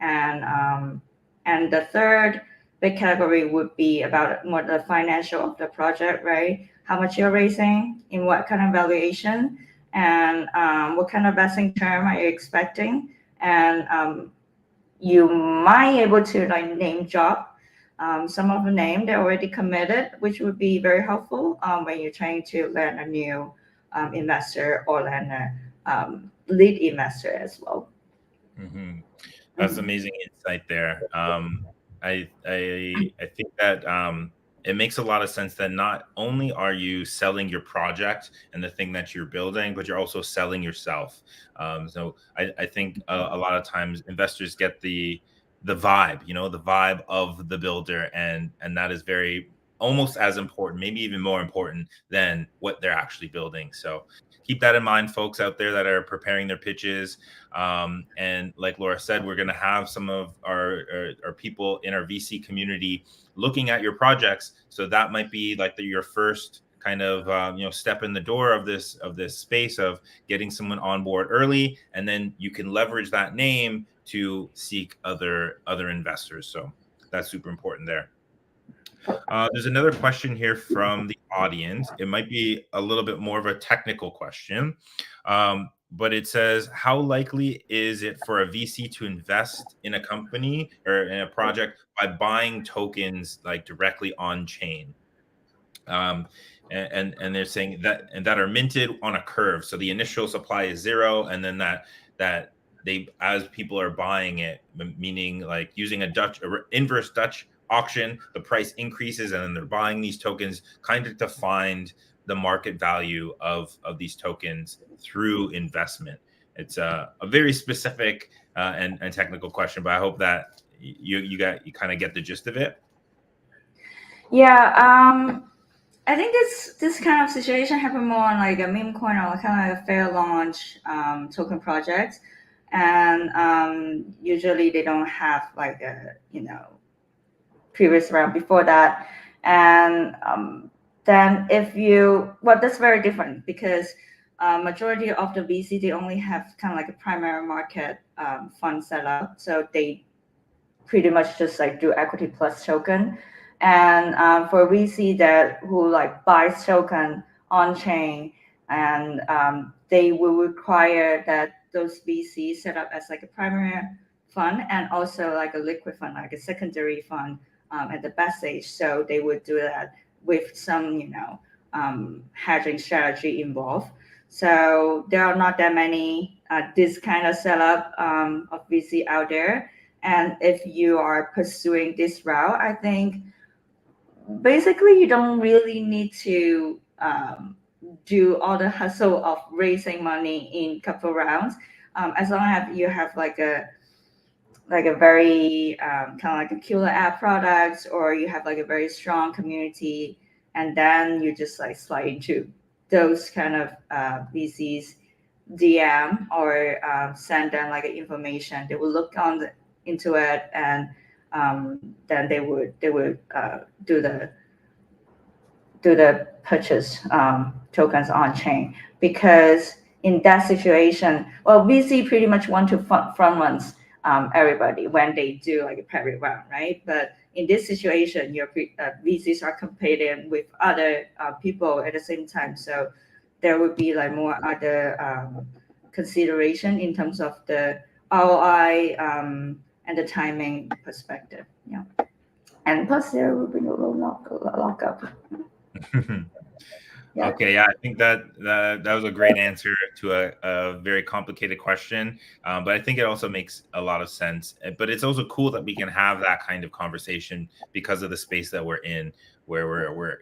And the third big category would be about more the financial of the project, right? How much you're raising, in what kind of valuation, and what kind of vesting term are you expecting, and you might able to like name drop some of the name they're already committed, which would be very helpful when you're trying to land a new investor or land a lead investor as well. Mm-hmm. That's amazing insight there. I think that it makes a lot of sense that not only are you selling your project and the thing that you're building, but you're also selling yourself. So I think a lot of times investors get the vibe, the vibe of the builder, and that is very almost as important, maybe even more important than what they're actually building. So keep that in mind, folks out there that are preparing their pitches. And like Lora said, we're going to have some of our people in our VC community looking at your projects. So that might be like your first kind of step in the door of this space of getting someone on board early, and then you can leverage that name to seek other investors. So that's super important there. There's another question here from the audience. It might be a little bit more of a technical question, but it says, how likely is it for a VC to invest in a company or in a project by buying tokens like directly on chain? And they're saying that are minted on a curve. So the initial supply is 0, and then that they, as people are buying it, meaning like using a inverse Dutch auction, the price increases, and then they're buying these tokens kind of to find the market value of these tokens through investment. It's a very specific and technical question, but I hope that you kind of get the gist of it. Yeah, I think this kind of situation happen more on like a meme coin or kind of like a fair launch token project, and usually they don't have like a previous round before that, and then that's very different, because majority of the VC, they only have kind of like a primary market fund setup, so they pretty much just like do equity plus token. And for VC who like buys token on chain, and they will require that those VCs set up as like a primary fund and also like a liquid fund, like a secondary fund at the best stage. So they would do that with some hedging strategy involved. So there are not that many this kind of setup of VC out there. And if you are pursuing this route, I think basically you don't really need to do all the hustle of raising money in couple rounds, as long as you have like a very kind of like a killer app product, or you have like a very strong community, and then you just like slide into those kind of VCs DM or send them like information. They will look into it, and then they would do the purchase tokens on chain. Because in that situation, well, VC pretty much want to front runs everybody when they do like a private round, right? But in this situation, your VCs are competing with other people at the same time, so there would be like more other consideration in terms of the ROI and the timing perspective. Yeah, and plus there will be no lockup. Yeah. Okay, yeah, I think that was a great answer to a very complicated question, but I think it also makes a lot of sense. But it's also cool that we can have that kind of conversation because of the space that we're in, where we're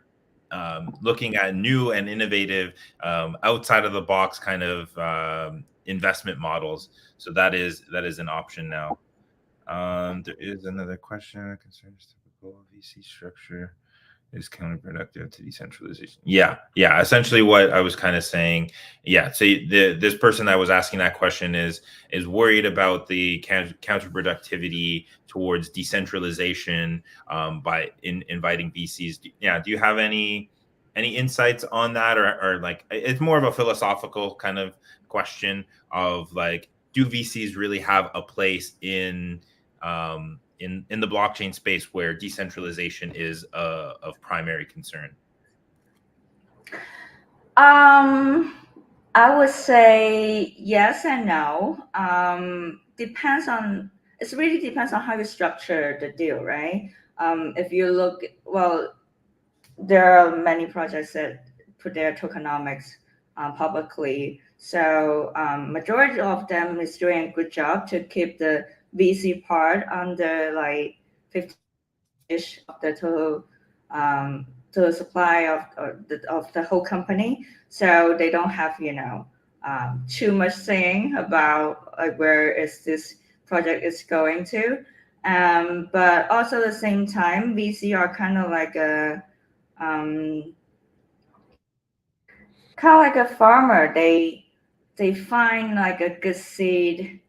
looking at new and innovative, outside of the box kind of investment models. So that is an option now. There is another question. Concerns typical VC structure is counterproductive to decentralization. Yeah. Essentially, what I was kind of saying. Yeah. So this person that was asking that question is worried about the counterproductivity towards decentralization by inviting VCs. Yeah. Do you have any insights on that, or like it's more of a philosophical kind of question of like, do VCs really have a place in the blockchain space where decentralization is of primary concern? I would say yes and no. Depends on, it really depends on how you structure the deal, right? If you look, well, there are many projects that put their tokenomics publicly. So majority of them is doing a good job to keep the VC part under like 50-ish of the total supply of the whole company. So they don't have, too much saying about like where is this project is going to. But also at the same time, VC are kind of like a farmer. They find like a good seed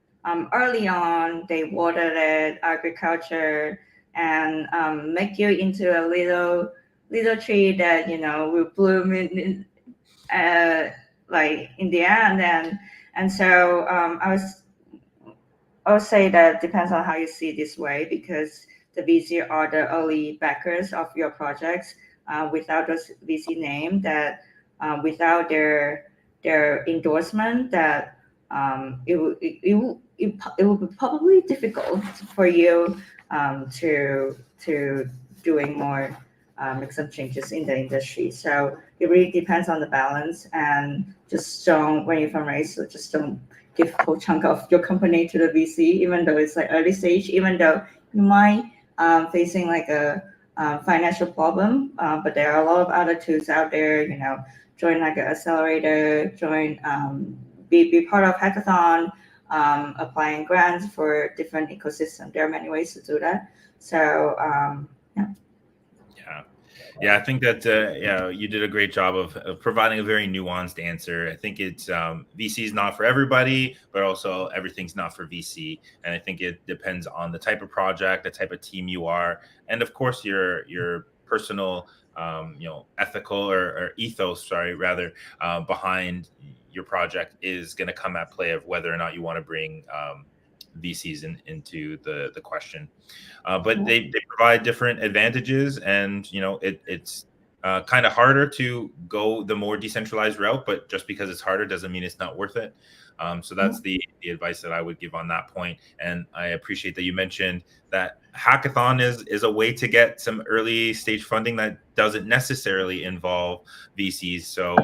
early on. They water it, agriculture, and make you into a little tree that will bloom in like in the end. And so I would say that depends on how you see it this way, because the VC are the early backers of your projects. Without those VC name, that without their endorsement, that it will be probably difficult for you to doing more, make some changes in the industry. So it really depends on the balance, and just don't, when you fundraise, so just don't give a whole chunk of your company to the VC, even though it's like early stage, even though you might facing like a financial problem, but there are a lot of other tools out there. Join like an accelerator, be part of hackathon, applying grants for different ecosystem. There are many ways to do that. So yeah, I think that you did a great job of providing a very nuanced answer. I think it's VC is not for everybody, but also everything's not for VC, and I think it depends on the type of project, the type of team you are, and of course your personal ethical or ethos, rather, behind your project is going to come at play of whether or not you want to bring VCs into the question. But they provide different advantages, and it's kind of harder to go the more decentralized route, but just because it's harder doesn't mean it's not worth it. So that's the advice that I would give on that point. And I appreciate that you mentioned that hackathon is a way to get some early stage funding that doesn't necessarily involve VCs. So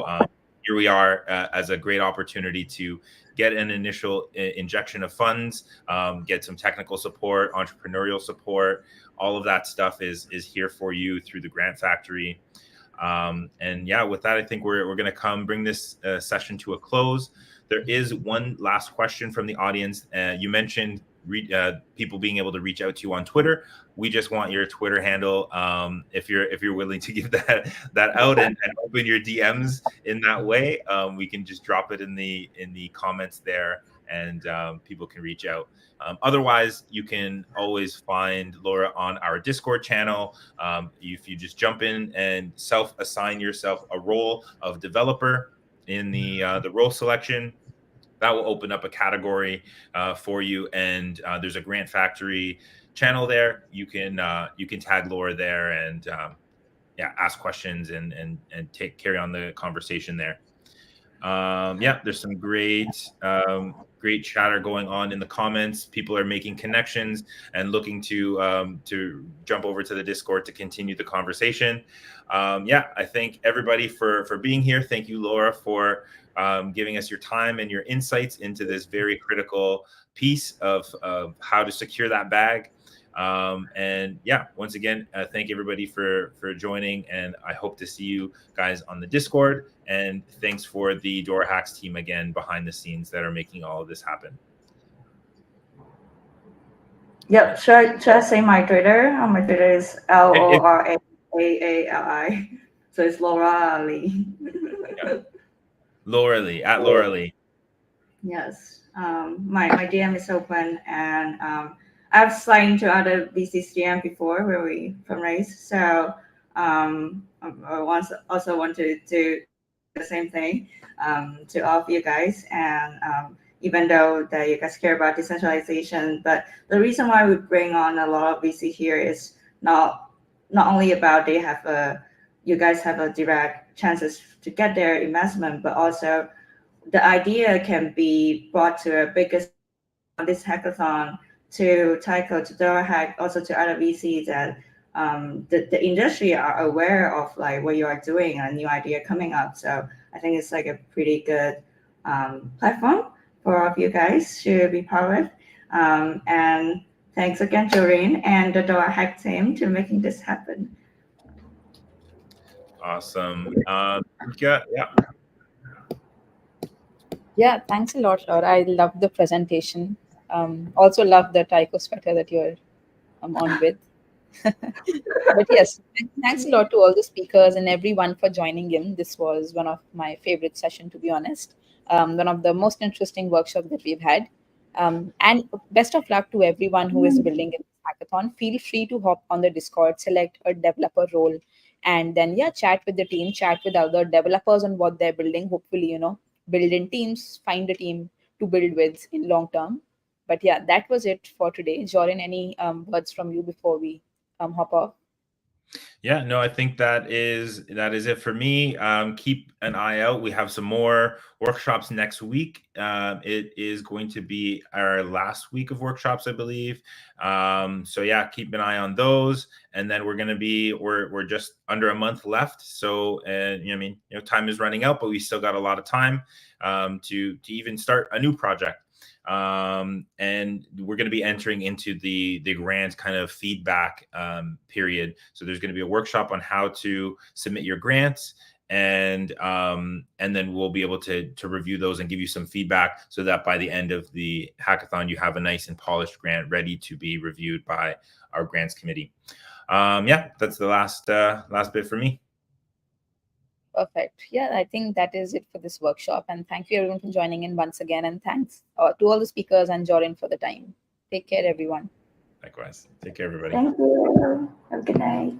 here we are as a great opportunity to get an initial injection of funds, get some technical support, entrepreneurial support. All of that stuff is here for you through the Grant Factory. And yeah, with that, I think we're going to bring this session to a close. There is one last question from the audience. You mentioned people being able to reach out to you on Twitter. We just want your Twitter handle, if you're willing to give that out and open your DMs in that way. We can just drop it in the comments there, and people can reach out. Otherwise, you can always find Lora on our Discord channel. If you just jump in and self-assign yourself a role of developer in the role selection, that will open up a category for you. And there's a Grant Factory channel there. You can tag Lora there and ask questions and carry on the conversation there. There's some great great chatter going on in the comments. People are making connections and looking to jump over to the Discord to continue the conversation. I thank everybody for being here. Thank you, Lora, for giving us your time and your insights into this very critical piece of how to secure that bag. Once again, thank everybody for joining, and I hope to see you guys on the Discord. And thanks for the DoraHacks team again behind the scenes that are making all of this happen. Yep. Should I say my Twitter? My Twitter is LORAAALI. So it's Lora Lee. Lora Lee, at Lora Lee. Yes. My DM is open, and I've signed to other VCs DM before where we fundraise. So I also want to do the same thing to all of you guys. And even though that you guys care about decentralization, but the reason why we bring on a lot of VC here is not only about you guys have a direct chances to get their investment, but also the idea can be brought to a bigger this hackathon to Taiko, to DoraHack, also to other VCs that the industry are aware of like what you are doing, a new idea coming up. So I think it's like a pretty good platform for all of you guys to be part of. And thanks again, Joreen and the DoraHack team to making this happen. Awesome. Yeah, thanks a lot, Laura. I love the presentation. Also love the Taiko sweater that you're on with. But yes, thanks a lot to all the speakers and everyone for joining in. This was one of my favorite sessions, to be honest. One of the most interesting workshops that we've had. And best of luck to everyone who is building a hackathon. Feel free to hop on the Discord, select a developer role, and then chat with the team, chat with other developers on what they're building. Hopefully, build in teams, find a team to build with in long term. But yeah, that was it for today. Jorin, any words from you before we hop off? Yeah, no, I think that is it for me. Keep an eye out. We have some more workshops next week. It is going to be our last week of workshops, I believe. So yeah, keep an eye on those. And then we're just under a month left. So time is running out, but we still got a lot of time to even start a new project. And we're going to be entering into the grant kind of feedback period. So there's going to be a workshop on how to submit your grants, and then we'll be able to review those and give you some feedback, so that by the end of the hackathon, you have a nice and polished grant ready to be reviewed by our grants committee. That's the last bit for me. Perfect. Yeah, I think that is it for this workshop. And thank you everyone for joining in once again. And thanks to all the speakers and Jorin for the time. Take care, everyone. Likewise. Take care, everybody. Thank you. Have a good night.